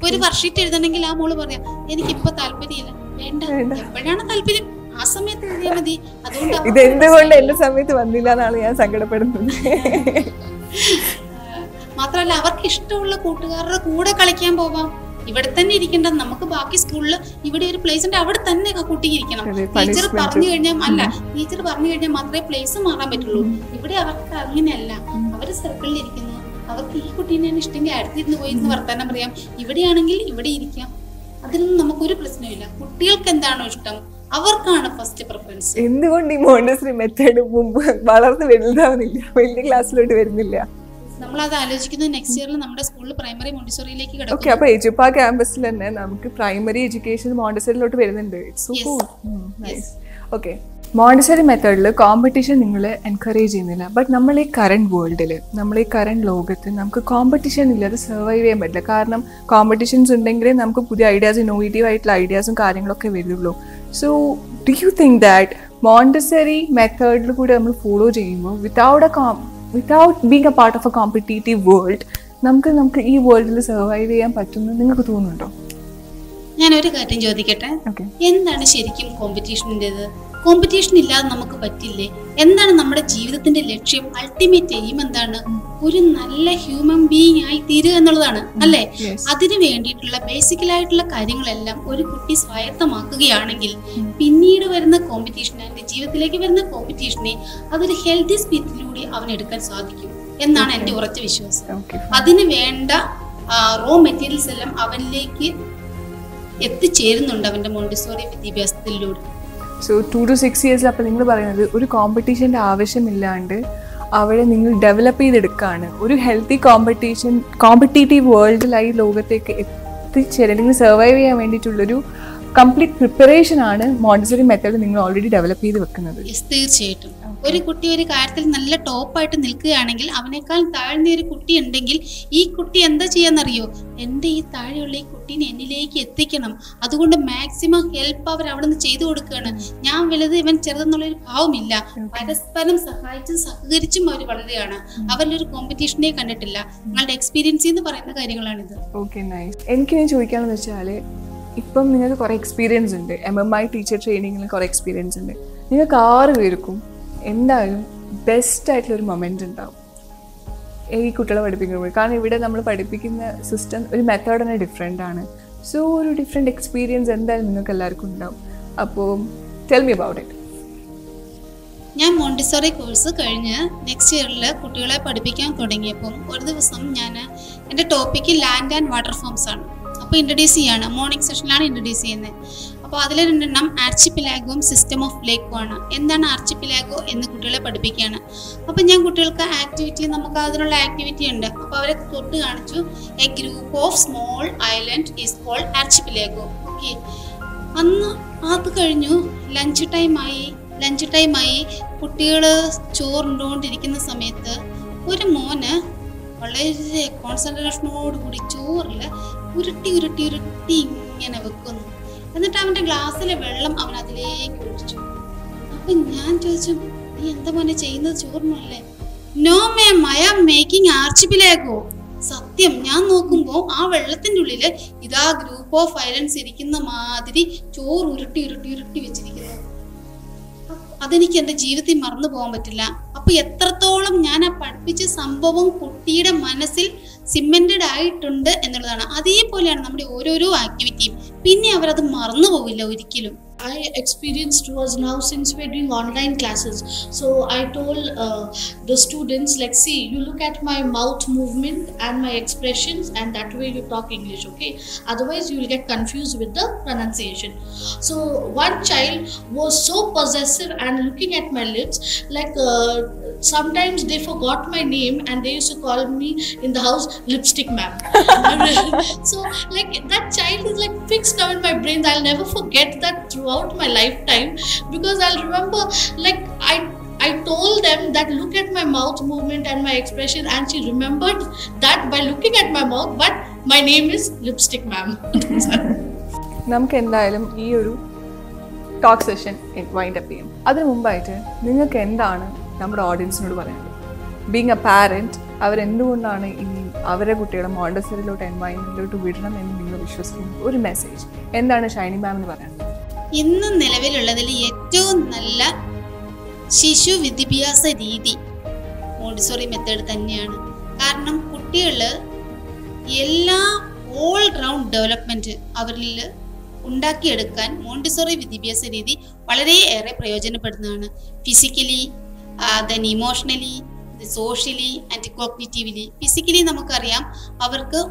ഒരു വർഷീറ്റ് എഴുതണമെങ്കിൽ ആ മോള് പറയാം, എനിക്കിപ്പോ താല്പര്യമില്ല, വേണ്ട, എപ്പോഴാണ് താല്പര്യം ആ സമയത്ത് എഴുതിയാൽ മതി. അതുകൊണ്ട് ഇതെന്തുകൊണ്ട് എന്റെ സമയത്ത് വന്നില്ല എന്നാണ് ഞാൻ സങ്കടപ്പെടുന്നത്. മാത്രമല്ല, അവർക്ക് ഇഷ്ടമുള്ള കൂട്ടുകാരുടെ കൂടെ കളിക്കാൻ പോവാം. ഇവിടെ തന്നെ ഇരിക്കേണ്ട, നമുക്ക് ബാക്കി സ്കൂളിൽ ഇവിടെ ഒരു പ്ലേസ് ഉണ്ട്, അവിടെ തന്നെ കുട്ടി ഇരിക്കണം. ടീച്ചർ പറഞ്ഞു കഴിഞ്ഞാൽ മാത്രമേ പ്ലേസ് മാറാൻ പറ്റുള്ളൂ. ഇവിടെ അവർക്ക് അങ്ങനെയല്ല. അവര് സർക്കിളിൽ ഇരിക്കുന്നു, അവർക്ക് ഈ കുട്ടീനെയാണ് ഇഷ്ടമെങ്കിൽ അടുത്തിരുന്ന് പോയി വർത്താനം പറയാം. ഇവിടെയാണെങ്കിൽ ഇവിടെ ഇരിക്കാം. അതിനൊന്നും നമുക്കൊരു പ്രശ്നമില്ല. കുട്ടികൾക്ക് എന്താണോ ഇഷ്ടം അവർക്കാണ് ഫസ്റ്റ് പ്രിഫറൻസ്. എന്തുകൊണ്ട് ഈ മോണ്ടസറി മെത്തേഡ് മുമ്പ് വളർന്ന് വലുതാവുന്നില്ല, വലിയ ക്ലാസ്സിലോട്ട് വരുന്നില്ല? നമ്മളത് ആലോചിക്കുന്നത് നെക്സ്റ്റ് ഇയറിൽ നമ്മുടെ സ്കൂളിൽ പ്രൈമറി മോണ്ടിസോറിയിലേക്ക് കിടക്കും. ഓക്കെ, അപ്പൊ എജുപ്പ ക്യാമ്പസിൽ തന്നെ നമുക്ക് പ്രൈമറി എഡ്യൂക്കേഷൻ മോണ്ടിസറിയിലോട്ട് വരുന്നുണ്ട്. ഓക്കെ, മോണ്ടിസറി മെത്തേഡിൽ കോമ്പറ്റീഷൻ നിങ്ങൾ എൻകറേജ് ചെയ്യുന്നില്ല. ബട്ട് നമ്മൾ ഈ കറണ്ട് വേൾഡിൽ, നമ്മൾ ഈ കറണ്ട് ലോകത്ത് നമുക്ക് കോമ്പറ്റീഷൻ ഇല്ലാതെ സർവൈവ് ചെയ്യാൻ പറ്റില്ല. കാരണം കോമ്പറ്റീഷൻസ് ഉണ്ടെങ്കിലേ നമുക്ക് പുതിയ ഐഡിയാസ്, ഇന്നോവേറ്റീവ് ആയിട്ടുള്ള ഐഡിയാസും കാര്യങ്ങളൊക്കെ വരുള്ളൂ. So do you think that Montessori മെത്തേഡിൽ കൂടെ നമ്മൾ ഫോളോ ചെയ്യുമ്പോൾ without being a part of a competitive world, നമുക്ക് ഈ വേൾഡിൽ സർവൈവ് ചെയ്യാൻ പറ്റുമെന്ന് നിങ്ങൾക്ക് തോന്നുന്നുണ്ടോ? ഞാനൊരു കാര്യം ചോദിക്കട്ടെ, എന്താണ് ശരിക്കും കോമ്പറ്റീഷൻ്റെത്? കോമ്പറ്റീഷൻ ഇല്ലാതെ നമുക്ക് പറ്റില്ലേ? എന്താണ് നമ്മുടെ ജീവിതത്തിന്റെ ലക്ഷ്യം? അൾട്ടിമേറ്റ് എയിം എന്താണ്? ഒരു നല്ല ഹ്യൂമൻ ബീയിങ് ആയി തീരുക എന്നുള്ളതാണ്, അല്ലേ? അതിനു വേണ്ടിയിട്ടുള്ള ബേസിക്കലായിട്ടുള്ള കാര്യങ്ങളെല്ലാം ഒരു കുട്ടി സ്വായത്തമാക്കുകയാണെങ്കിൽ പിന്നീട് വരുന്ന കോമ്പറ്റീഷൻ, അവന്റെ ജീവിതത്തിലേക്ക് വരുന്ന കോമ്പറ്റീഷനെ അതൊരു ഹെൽത്തി സ്പിരിറ്റിലൂടെ അവൻ എടുക്കാൻ സാധിക്കും എന്നാണ് എൻ്റെ ഉറച്ച വിശ്വാസം. അതിന് വേണ്ട റോ മെറ്റീരിയൽസ് എല്ലാം അവനിലേക്ക് എത്തിച്ചേരുന്നുണ്ട് അവന്റെ മോണ്ടിസോറി വിദ്യാഭ്യാസത്തിലൂടെ. സോ 2 to 6 years അപ്പോൾ നിങ്ങൾ പറയുന്നത് ഒരു കോമ്പറ്റീഷൻ്റെ ആവശ്യമില്ലാണ്ട് അവിടെ നിങ്ങൾ ഡെവലപ്പ് ചെയ്തെടുക്കുകയാണ്. ഒരു ഹെൽത്തി കോമ്പറ്റീറ്റീവ് വേൾഡിലായി ലോകത്തേക്ക് എത്തിച്ചേരാൻ, നിങ്ങൾ സർവൈവ് ചെയ്യാൻ വേണ്ടിയിട്ടുള്ളൊരു കംപ്ലീറ്റ് പ്രിപ്പറേഷൻ ആണ് മോണ്ടിസറി മെത്തേഡ് നിങ്ങൾ ഓൾറെഡി ഡെവലപ്പ് ചെയ്ത് വെക്കുന്നത്. തീർച്ചയായിട്ടും ഒരു കുട്ടി ഒരു കാര്യത്തിൽ നല്ല ടോപ്പായിട്ട് നിൽക്കുകയാണെങ്കിൽ അവനേക്കാൾ താഴ്ന്ന ഒരു കുട്ടി ഉണ്ടെങ്കിൽ ഈ കുട്ടി എന്താ ചെയ്യാന്നറിയോ? എൻ്റെ ഈ താഴെയുള്ള ഈ കുട്ടീനെ എന്നിലേക്ക് എത്തിക്കണം. അതുകൊണ്ട് മാക്സിമം ഹെൽപ്പ് അവർ അവിടെ നിന്ന് ചെയ്തു കൊടുക്കുകയാണ്. ഞാൻ വലുത് ഇവൻ ചെറുതെന്നുള്ളൊരു ഭാവമില്ല. പരസ്പരം സഹായിച്ചും സഹകരിച്ചും അവർ വളരുകയാണ്. അവരിലൊരു കോമ്പറ്റീഷനെ കണ്ടിട്ടില്ല. നിങ്ങളുടെ എക്സ്പീരിയൻസ് എന്ന് പറയുന്ന കാര്യങ്ങളാണിത്. Okay, nice. എനിക്ക് ഞാൻ ചോദിക്കാമെന്ന് വെച്ചാൽ, ഇപ്പം നിങ്ങൾക്ക് കുറേ എക്സ്പീരിയൻസ് ഉണ്ട്, MMI ടീച്ചർ ട്രെയിനിങ്ങിൽ കുറേ എക്സ്പീരിയൻസ് ഉണ്ട്. നിങ്ങൾക്ക് 6 പേർക്കും എന്തായാലും ബെസ്റ്റ് ആയിട്ടുള്ളൊരു മൊമെൻ്റ് ഉണ്ടാവും ഈ കുട്ടികളെ പഠിപ്പിക്കുമ്പോൾ. കാരണം ഇവിടെ നമ്മൾ പഠിപ്പിക്കുന്ന സിസ്റ്റം, ഒരു മെത്തേഡ് തന്നെ ഡിഫറെൻ്റ് ആണ്. സോ ഒരു ഡിഫറെൻറ്റ് എക്സ്പീരിയൻസ് എന്തായാലും നിങ്ങൾക്ക് എല്ലാവർക്കും ഉണ്ടാവും. അപ്പോൾ ടെൽ മീ അബൌട്ട് ഇറ്റ്. ഞാൻ മോണ്ടിസോറി കോഴ്സ് കഴിഞ്ഞ് നെക്സ്റ്റ് ഇയറിൽ കുട്ടികളെ പഠിപ്പിക്കാൻ തുടങ്ങിയപ്പം ഒരു ദിവസം ഞാൻ എൻ്റെ topic land and water forms ആണ്. അപ്പോൾ ഇൻട്രൊഡ്യൂസ് ചെയ്യാണ്, മോർണിംഗ് സെഷനിലാണ് ഇൻട്രൊഡ്യൂസ് ചെയ്യുന്നത്. അപ്പോൾ അതിൽ 2 ആർച്ചിപ്പിലാഗോയും സിസ്റ്റം ഓഫ് ലേക്കും ആണ്. എന്താണ് ആർച്ചിപ്പിലാഗോ എന്ന് കുട്ടികളെ പഠിപ്പിക്കുകയാണ്. അപ്പോൾ ഞാൻ കുട്ടികൾക്ക് ആക്ടിവിറ്റി, നമുക്ക് അതിനുള്ള ആക്ടിവിറ്റി ഉണ്ട്. അപ്പോൾ അവരെ തൊട്ട് കാണിച്ചു, a group of small island is called archipelago. Okay, അന്ന് അത് കഴിഞ്ഞു. ലഞ്ച് ടൈമായി കുട്ടികൾ ചോറുണ്ടുകൊണ്ടിരിക്കുന്ന സമയത്ത് ഒരു മോന് വളരെ കോൺസെൻട്രേഷനോടുകൂടി ചോറിൽ ഉരുട്ടി ഇങ്ങനെ വെക്കുന്നു. എന്നിട്ട് അവൻ്റെ ഗ്ലാസ്സിലെ വെള്ളം അവൻ അതിലേക്ക് ഒഴിച്ചു. അപ്പം ഞാൻ ചോദിച്ചു, നീ എന്താ മോനെ ചെയ്യുന്നത്? ചോറിനല്ലേ? No ma'am, I am making archipelago. സത്യം ഞാൻ നോക്കുമ്പോൾ ആ വെള്ളത്തിൻ്റെ ഉള്ളില് ഇതാ ഗ്രൂപ്പ് ഓഫ് ഐലൻഡ്സ് ഇരിക്കുന്ന മാതിരി ചോറ് ഉരുട്ടി ഉരുട്ടി ഉരുട്ടി വെച്ചിരിക്കുന്നു. അതെനിക്ക് എൻ്റെ ജീവിതത്തിൽ മറന്നു പോകാൻ പറ്റില്ല. അപ്പൊ എത്രത്തോളം ഞാൻ ആ പഠിപ്പിച്ച സംഭവം കുട്ടിയുടെ മനസ്സിൽ സിമെന്റഡ് ആയിട്ടുണ്ട് എന്നുള്ളതാണ്. അതേപോലെയാണ് നമ്മുടെ ഓരോരോ ആക്ടിവിറ്റിയും. പിന്നെ അവരത് മറന്നു പോവില്ല ഒരിക്കലും. I experienced was now since we're doing online classes. So I told the students, like, see, you look at my mouth movement and my expressions, and that way you talk English, okay? Otherwise, you will get confused with the pronunciation. So one child was so possessive and looking at my lips, like sometimes they forgot my name and they used to call me in the house lipstick ma'am. So like that child is like fixed now in my brain. I'll never forget that throughout my lifetime, because I'll remember, like, I told them that look at my mouth movement and my expression, and she remembered that by looking at my mouth, but my name is lipstick ma'am. നമുക്ക് എന്തായാലും ഈ ഒരു talk session wind up ചെയ്യും. അതിനു മുമ്പായിട്ട് നിങ്ങൾക്ക് എന്താണ് നമ്മുടെ ഓഡിയൻസിനോട് പറയാനുള്ളത്? ബീങ് എ പാരൻറ്റ്, അവരെന്തുകൊണ്ടാണ് ഈ അവരുടെ കുട്ടികളെ മോണ്ടസറിയിലോട്ട് എൻവയൺമെൻറ്റിലോട്ട് വിടണം എന്ന് നിങ്ങൾ വിശ്വസിക്കുന്നത്? ഒരു മെസ്സേജ് എന്താണ് ഷൈനി മാമിന് പറയാനുള്ളത്? ഇന്ന് നിലവിലുള്ളതിൽ ഏറ്റവും നല്ല ശിശു വിദ്യാഭ്യാസ രീതി മോണ്ടിസോറി മെത്തേഡ് തന്നെയാണ്. കാരണം കുട്ടികൾ എല്ലാ ഓൾ റൗണ്ട് ഡെവലപ്മെൻറ്റ് അവരിൽ ഉണ്ടാക്കിയെടുക്കാൻ മോണ്ടിസോറി വിദ്യാഭ്യാസ രീതി വളരെയേറെ പ്രയോജനപ്പെടുന്നതാണ്. Physically, then emotionally, socially and cognitively. Physically നമുക്കറിയാം അവർക്ക്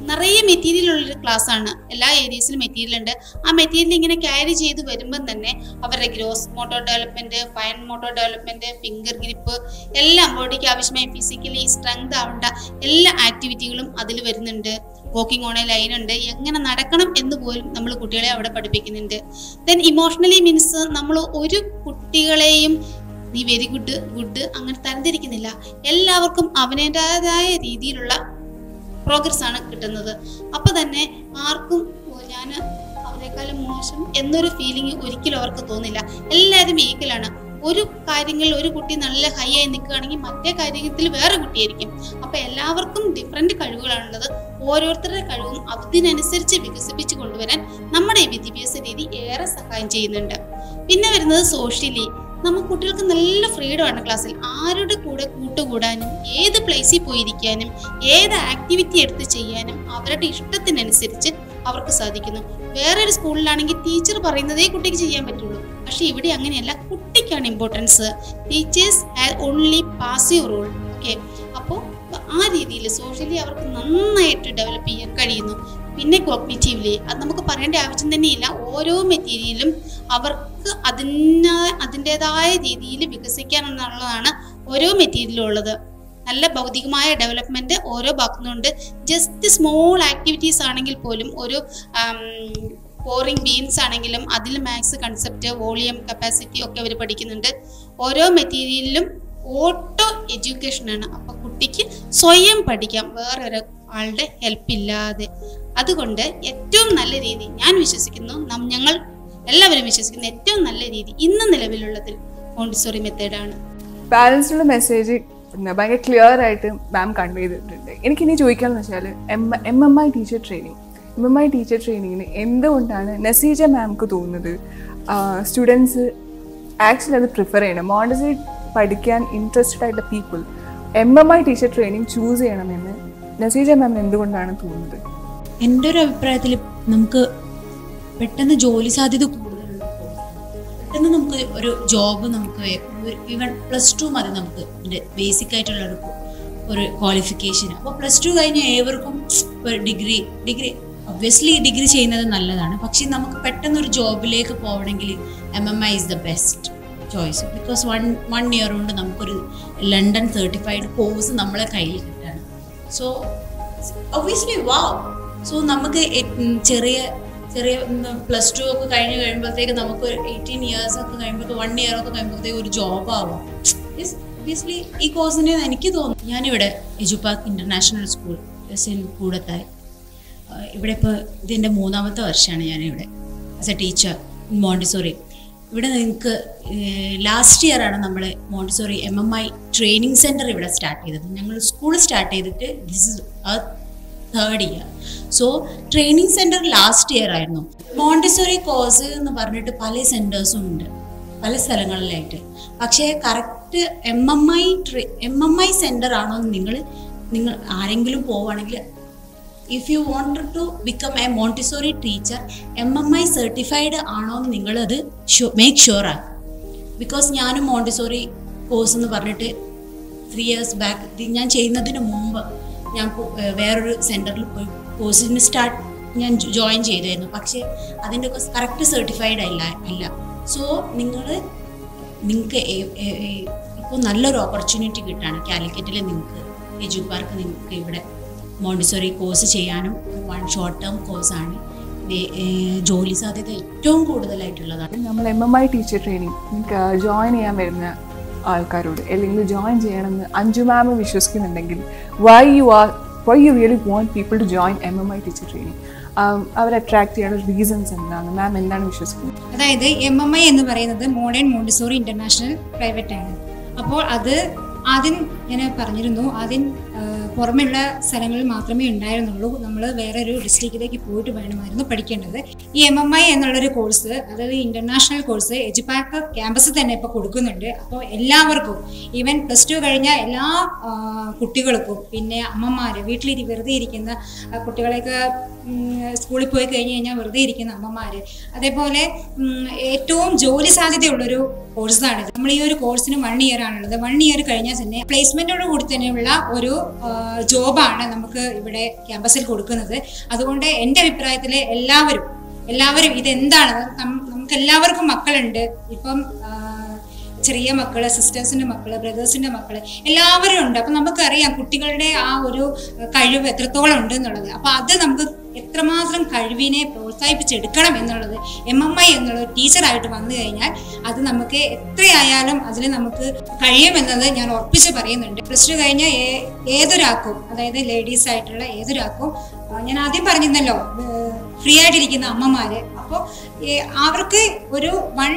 നിറയെ മെറ്റീരിയൽ ഉള്ളൊരു ക്ലാസ്സാണ്. എല്ലാ ഏരിയസിലും മെറ്റീരിയൽ ഉണ്ട്. ആ മെറ്റീരിയൽ ഇങ്ങനെ ക്യാരി ചെയ്ത് വരുമ്പം തന്നെ അവരുടെ gross motor development, fine motor development, finger grip എല്ലാം ബോഡിക്ക് ആവശ്യമായ ഫിസിക്കലി സ്ട്രെങ്ത് ആവേണ്ട എല്ലാ ആക്ടിവിറ്റികളും അതിൽ വരുന്നുണ്ട്. വാക്കിംഗ് ഓൺ എ ലൈൻ ഉണ്ട്. എങ്ങനെ നടക്കണം എന്ന് പോലും നമ്മൾ കുട്ടികളെ അവിടെ പഠിപ്പിക്കുന്നുണ്ട്. ദെൻ ഇമോഷണലി മീൻസ് നമ്മൾ ഒരു കുട്ടികളെയും നീ വെരി ഗുഡ് ഗുഡ് അങ്ങനെ തരംതിരിക്കുന്നില്ല. എല്ലാവർക്കും അവനേതായ രീതിയിലുള്ള പ്രോഗ്രസ് ആണ് കിട്ടുന്നത്. അപ്പൊ തന്നെ ആർക്കും ഞാൻ അവരെക്കാളും മോശം എന്നൊരു ഫീലിംഗ് ഒരിക്കലും അവർക്ക് തോന്നില്ല. എല്ലാവരും ഈക്വലാണ്. ഒരു കാര്യങ്ങളിൽ ഒരു കുട്ടി നല്ല ഹൈ ആയി നിൽക്കുകയാണെങ്കിൽ മറ്റേ കാര്യത്തിൽ വേറെ കുട്ടിയായിരിക്കും. അപ്പൊ എല്ലാവർക്കും ഡിഫറെന്റ് കഴിവുകളാണുള്ളത്. ഓരോരുത്തരുടെ കഴിവും അതിനനുസരിച്ച് വികസിപ്പിച്ച് കൊണ്ടുവരാൻ നമ്മുടെ ഈ വിദ്യാഭ്യാസ രീതി ഏറെ സഹായം ചെയ്യുന്നുണ്ട്. പിന്നെ വരുന്നത് സോഷ്യലി. നമുക്ക് കുട്ടികൾക്ക് നല്ല ഫ്രീഡമാണ് ക്ലാസ്സിൽ. ആരുടെ കൂടെ കൂട്ടുകൂടാനും ഏത് പ്ലേസിൽ പോയിരിക്കാനും ഏത് ആക്ടിവിറ്റി എടുത്ത് ചെയ്യാനും അവരുടെ ഇഷ്ടത്തിനനുസരിച്ച് അവർക്ക് സാധിക്കുന്നു. വേറൊരു സ്കൂളിലാണെങ്കിൽ ടീച്ചർ പറയുന്നതേ കുട്ടിക്ക് ചെയ്യാൻ പറ്റുള്ളൂ. പക്ഷെ ഇവിടെ അങ്ങനെയല്ല. കുട്ടിക്കാണ് importance. Teachers have only passive role. Okay, അപ്പോൾ ആ രീതിയിൽ സോഷ്യലി അവർക്ക് നന്നായിട്ട് ഡെവലപ്പ് ചെയ്യാൻ കഴിയുന്നു. പിന്നെ കോഗ്നിറ്റീവ്ലി അത് നമുക്ക് പറയേണ്ട ആവശ്യം തന്നെയില്ല. ഓരോ മെറ്റീരിയലും അവർക്ക് അതിൻ്റെതായ രീതിയിൽ വികസിക്കാനെന്നുള്ളതാണ് ഓരോ മെറ്റീരിയലും ഉള്ളത്. നല്ല ഭൗതികമായ ഡെവലപ്മെൻറ്റ് ഓരോ ഭാഗത്തുനിന്നുണ്ട്. ജസ്റ്റ് സ്മോൾ ആക്ടിവിറ്റീസ് ആണെങ്കിൽ പോലും ഒരു പോറിംഗ് ബീൻസ് ആണെങ്കിലും അതിൽ മാത്സ് കൺസെപ്റ്റ്, വോളിയം, കപ്പാസിറ്റി ഒക്കെ അവർ പഠിക്കുന്നുണ്ട്. ഓരോ മെറ്റീരിയലിലും ഓട്ടോ എഡ്യൂക്കേഷനാണ്. അപ്പോൾ കുട്ടിക്ക് സ്വയം പഠിക്കാം വേറൊരു ആളുടെ ഹെൽപ്പില്ലാതെ. അതുകൊണ്ട് ഏറ്റവും നല്ല രീതി ഞാൻ വിശ്വസിക്കുന്നു, ഞങ്ങൾ എല്ലാവരും വിശ്വസിക്കുന്ന ഏറ്റവും നല്ല രീതി ഇന്ന് നിലവിലുള്ളതിൽ മോണ്ടിസോറി മെത്തേഡാണ്. പാരൻസിനുള്ള മെസ്സേജ് ഭയങ്കര ക്ലിയർ ആയിട്ട് മാം കൺവേ ചെയ്തിട്ടുണ്ട്. എനിക്കിനി ചോദിക്കാമെന്ന് വെച്ചാൽ MMI ടീച്ചർ ട്രെയിനിങ്ങിന് എന്തുകൊണ്ടാണ് നസീജ മാംക്ക് തോന്നുന്നത് സ്റ്റുഡൻസ് ആക്ച്വലി അത് പ്രിഫർ ചെയ്യണം? മോണ്ടിസോറി പഠിക്കാൻ ഇൻട്രസ്റ്റഡ് ആയിട്ടുള്ള people MMI teacher training choose ചെയ്യണമെന്ന് നസീജ മാമിന് എന്തുകൊണ്ടാണ് തോന്നുന്നത്? എൻ്റെ ഒരു അഭിപ്രായത്തിൽ നമുക്ക് പെട്ടെന്ന് ജോലി സാധ്യത കൂടുതലുള്ള, പെട്ടെന്ന് നമുക്ക് ഒരു ജോബ് നമുക്ക് ഈവൻ +2 മതി നമുക്ക് ബേസിക് ആയിട്ടുള്ള ഒരു ക്വാളിഫിക്കേഷൻ. അപ്പോൾ +2 കഴിഞ്ഞ ഏവർക്കും ഒരു ഡിഗ്രി ഒബ്വിയസ്ലി ഡിഗ്രി ചെയ്യുന്നത് നല്ലതാണ്. പക്ഷേ നമുക്ക് പെട്ടെന്നൊരു ജോബിലേക്ക് പോകണമെങ്കിൽ MMI is the best choice. Because one year കൊണ്ട് നമുക്കൊരു ലണ്ടൻ സർട്ടിഫൈഡ് കോഴ്സ് നമ്മളെ കയ്യിൽ കിട്ടുകയാണ്. സോ ഒബ്വിയസ്ലി വാവ്. സോ നമുക്ക് ചെറിയ +2 ഒക്കെ കഴിയുമ്പോഴത്തേക്ക് നമുക്ക് 18 years ഒക്കെ കഴിയുമ്പോഴത്തേക്ക് 1 year ഒക്കെ കഴിയുമ്പോഴത്തേക്ക് ഒരു ജോബ് ആവാം. ഒബ്വിയസ്ലി ഈ കോഴ്സിന് എനിക്ക് തോന്നുന്നു. ഞാനിവിടെ എജുപാർക്ക് ഇൻ്റർനാഷണൽ സ്കൂൾ കൂടത്തായി, ഇവിടെ ഇപ്പോൾ ഇതിൻ്റെ 3ാമത്തെ വർഷമാണ് ഞാനിവിടെ ആസ് എ ടീച്ചർ മോണ്ടിസോറി. ഇവിടെ നിങ്ങൾക്ക് ലാസ്റ്റ് ഇയറാണ് നമ്മൾ മോണ്ടിസോറി MMI ട്രെയിനിങ് സെൻറ്റർ ഇവിടെ സ്റ്റാർട്ട് ചെയ്തത്. ഞങ്ങൾ സ്കൂൾ സ്റ്റാർട്ട് ചെയ്തിട്ട് this is 3rd year. So training centre last year ആയിരുന്നു. മോണ്ടിസോറി കോഴ്സ് എന്ന് പറഞ്ഞിട്ട് പല സെൻറ്റേഴ്സും ഉണ്ട് പല സ്ഥലങ്ങളിലായിട്ട്. പക്ഷേ കറക്റ്റ് MMI സെൻറ്റർ ആണോ നിങ്ങൾ ആരെങ്കിലും പോവുകയാണെങ്കിൽ if you wanted to become a Montessori teacher MMI certified ആണോ എന്ന് നിങ്ങളത് മേക്ക് ഷുവർ ആക്കുക. ബിക്കോസ് ഞാനും മോണ്ടിസോറി കോഴ്സ് എന്ന് പറഞ്ഞിട്ട് 3 years ബാക്ക് ഞാൻ ചെയ്യുന്നതിന് മുമ്പ് ഞാൻ വേറൊരു സെൻറ്ററിൽ പോയി കോഴ്സിന് ഞാൻ ജോയിൻ ചെയ്തായിരുന്നു. പക്ഷേ അതിൻ്റെ കറക്റ്റ് സർട്ടിഫൈഡ് അല്ല. സോ നിങ്ങൾക്ക് ഇപ്പോൾ നല്ലൊരു ഓപ്പർച്യൂണിറ്റി കിട്ടുകയാണ് കാലിക്കറ്റിൽ. നിങ്ങൾക്ക് എജുപാർക്ക് നിങ്ങൾക്ക് ഇവിടെ മോണ്ടിസോറി കോഴ്സ് ചെയ്യാനും ഷോർട്ട് ടേം കോഴ്സാണ്. ജോലി സാധ്യത ഏറ്റവും കൂടുതലായിട്ടുള്ളതാണ്. നമ്മൾ MMI ടീച്ചർ ട്രെയിനിങ് നിങ്ങൾക്ക് ജോയിൻ ചെയ്യാൻ വരുന്ന ആൾക്കാരോട് അല്ലെങ്കിൽ ജോയിൻ ചെയ്യണമെന്ന് അഞ്ജു മാം വിശ്വസിക്കുന്നുണ്ടെങ്കിൽ why you really want people to join MMI teacher training, അവരെ അട്രാക്ട് ചെയ്യാനുള്ള റീസൺസ് എന്താണ് മാം, എന്താണ് വിശ്വസിക്കുന്നത്? അതായത് MMI എന്ന് പറയുന്നത് മോഡേൺ മോണ്ടിസോറി ഇന്റർനാഷണൽ പ്രൈവറ്റ് ആണ്. അപ്പോൾ അത് ആദ്യം ഞാൻ പറഞ്ഞിരുന്നു, ആദ്യം പുറമെയുള്ള സ്ഥലങ്ങളിൽ മാത്രമേ ഉണ്ടായിരുന്നുള്ളൂ. നമ്മൾ വേറൊരു ഡിസ്ട്രിക്റ്റിലേക്ക് പോയിട്ട് വേണമായിരുന്നു പഠിക്കേണ്ടത്. ഈ MMI എന്നുള്ളൊരു കോഴ്സ്, അതായത് ഇന്റർനാഷണൽ കോഴ്സ് എജുപാക്ക് ക്യാമ്പസിൽ തന്നെ ഇപ്പോൾ കൊടുക്കുന്നുണ്ട്. അപ്പോൾ എല്ലാവർക്കും, ഈവൻ +2 കഴിഞ്ഞ എല്ലാ കുട്ടികൾക്കും, പിന്നെ അമ്മമാർ വീട്ടിൽ വെറുതെ ഇരിക്കുന്ന കുട്ടികളെയൊക്കെ സ്കൂളിൽ പോയി കഴിഞ്ഞാൽ വെറുതെ ഇരിക്കുന്ന അമ്മമാർ, അതേപോലെ ഏറ്റവും ജോലി സാധ്യതയുള്ളൊരു കോഴ്സാണിത്. നമ്മൾ ഈ ഒരു കോഴ്സിന് 1 year ആണുള്ളത്. 1 year കഴിഞ്ഞാൽ തന്നെ പ്ലേസ്മെന്റോട് കൂടി തന്നെയുള്ള ഒരു ജോബാണ് നമുക്ക് ഇവിടെ ക്യാമ്പസിൽ കൊടുക്കുന്നത്. അതുകൊണ്ട് എൻ്റെ അഭിപ്രായത്തിൽ എല്ലാവരും ഇതെന്താണ്, നമുക്ക് എല്ലാവർക്കും മക്കളുണ്ട്. ഇപ്പം ചെറിയ മക്കള്, സിസ്റ്റേഴ്സിന്റെ മക്കള്, ബ്രദേഴ്സിന്റെ മക്കള് എല്ലാവരും ഉണ്ട്. അപ്പൊ നമുക്കറിയാം കുട്ടികളുടെ ആ ഒരു കഴിവ് എത്രത്തോളം ഉണ്ട് എന്നുള്ളത്. അപ്പൊ അത് നമുക്ക് എത്രമാത്രം കഴിവിനെ പ്രോത്സാഹിപ്പിച്ചെടുക്കണം എന്നുള്ളത് MMI എന്നുള്ള ടീച്ചറായിട്ട് വന്നു കഴിഞ്ഞാൽ അത് നമുക്ക് എത്രയായാലും അതിൽ നമുക്ക് കഴിയുമെന്നത് ഞാൻ ഉറപ്പിച്ച് പറയുന്നുണ്ട്. +2 കഴിഞ്ഞ ഏതൊരാൾക്കും, അതായത് ലേഡീസ് ആയിട്ടുള്ള ഏതൊരാൾക്കും, ഞാൻ ആദ്യം പറഞ്ഞിരുന്നല്ലോ ഫ്രീ ആയിട്ടിരിക്കുന്ന അമ്മമാര്, അപ്പോൾ അവർക്ക് ഒരു 1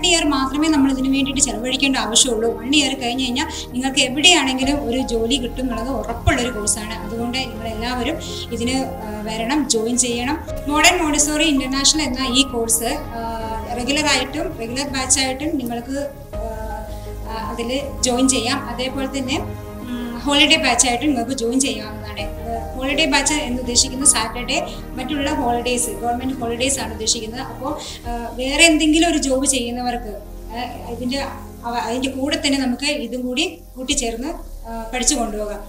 year മാത്രമേ നമ്മൾ ഇതിനു വേണ്ടിയിട്ട് ചെലവഴിക്കേണ്ട ആവശ്യമുള്ളൂ. 1 year കഴിഞ്ഞ് കഴിഞ്ഞാൽ നിങ്ങൾക്ക് എവിടെയാണെങ്കിലും ഒരു ജോലി കിട്ടും എന്നുള്ളത് ഉറപ്പുള്ളൊരു കോഴ്സാണ്. അതുകൊണ്ട് നിങ്ങളെല്ലാവരും ഇതിന് വരണം, ജോയിൻ ചെയ്യണം. മോഡേൺ മോണ്ടിസോറി ഇന്റർനാഷണൽ എന്ന ഈ കോഴ്സ് റെഗുലർ ബാച്ചായിട്ടും നിങ്ങൾക്ക് അതിൽ ജോയിൻ ചെയ്യാം. അതേപോലെ തന്നെ ഹോളിഡേ ബാച്ചായിട്ടും നിങ്ങൾക്ക് ജോയിൻ ചെയ്യാവുന്നതാണ്. ഹോളിഡേ ബാച്ച് എന്ന് ഉദ്ദേശിക്കുന്നത് സാറ്റർഡേ, മറ്റുള്ള ഹോളിഡേയ്സ്, ഗവൺമെൻറ് ഹോളിഡേയ്സ് ആണ് ഉദ്ദേശിക്കുന്നത്. അപ്പോൾ വേറെ എന്തെങ്കിലും ഒരു ജോബ് ചെയ്യുന്നവർക്ക് അതിൻ്റെ കൂടെ തന്നെ നമുക്ക് ഇതും കൂടി കൂട്ടിച്ചേർന്ന് പഠിച്ചു കൊണ്ടുപോകാം.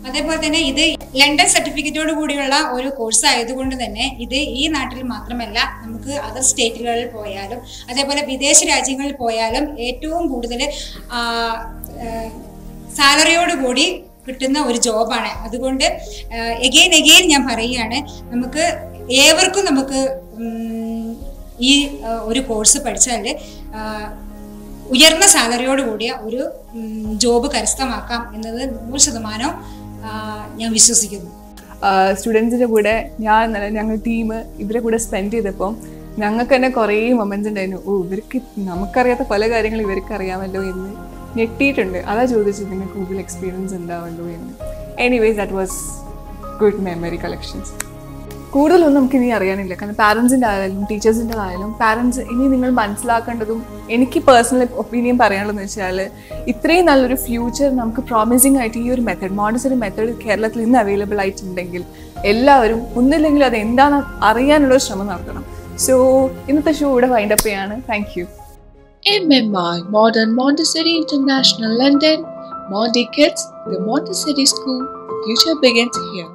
അതേപോലെ തന്നെ ഇത് ലണ്ടൻ സർട്ടിഫിക്കറ്റോട് കൂടിയുള്ള ഒരു കോഴ്സ് ആയതുകൊണ്ട് തന്നെ ഇത് ഈ നാട്ടിൽ മാത്രമല്ല, നമുക്ക് അതർ സ്റ്റേറ്റുകളിൽ പോയാലും അതേപോലെ വിദേശ രാജ്യങ്ങളിൽ പോയാലും ഏറ്റവും കൂടുതൽ സാലറിയോടുകൂടി കിട്ടുന്ന ഒരു ജോബാണ്. അതുകൊണ്ട് എഗെയിൻ ഞാൻ പറയുകയാണ്, ഏവർക്കും നമുക്ക് ഈ ഒരു കോഴ്സ് പഠിച്ചാൽ ഉയർന്ന സാലറിയോട് കൂടിയ ഒരു ജോബ് കരസ്ഥമാക്കാം എന്നത് 100% ഞാൻ വിശ്വസിക്കുന്നു. സ്റ്റുഡൻസിൻ്റെ കൂടെ ഞങ്ങൾ ടീം ഇവരെ കൂടെ സ്പെൻഡ് ചെയ്തപ്പോൾ ഞങ്ങൾക്ക് തന്നെ കുറേ മൊമെന്റ്സ് ഉണ്ടായിരുന്നു. ഇവർക്ക് നമുക്കറിയാത്ത പല കാര്യങ്ങൾ ഇവർക്ക് അറിയാമല്ലോ എന്ന് ഞെട്ടിയിട്ടുണ്ട്. അതാ ചോദിച്ചത് നിങ്ങൾക്ക് ഗൂഗിൾ എക്സ്പീരിയൻസ് ഉണ്ടാവുമല്ലോ എന്ന്. Anyways that was good memory collections. കൂടുതലൊന്നും നമുക്ക് ഇനി അറിയാനില്ല. കാരണം പാരൻസിൻ്റെ ആയാലും ടീച്ചേഴ്സിൻ്റെ ആയാലും പാരൻസ് ഇനി നിങ്ങൾ മനസ്സിലാക്കേണ്ടതും, എനിക്ക് പേഴ്സണൽ ഒപ്പീനിയൻ പറയാനുള്ളതെന്ന് വെച്ചാൽ, ഇത്രയും നല്ലൊരു ഫ്യൂച്ചർ നമുക്ക് പ്രോമിസിങ് ആയിട്ട് ഈ ഒരു മെത്തേഡ്, മോണ്ടിസറി മെത്തേഡ് കേരളത്തിൽ ഇന്ന് അവൈലബിൾ ആയിട്ടുണ്ടെങ്കിൽ എല്ലാവരും ഒന്നില്ലെങ്കിൽ അത് എന്താണെന്ന് അറിയാനുള്ള ശ്രമം നടത്തണം. സോ ഇന്നത്തെ ഷോ ഇവിടെ വൈൻഡപ്പ് ചെയ്യാണ്. Thank you. MMI, Modern Montessori International London, Mondi Kids, the Montessori School, the future begins here.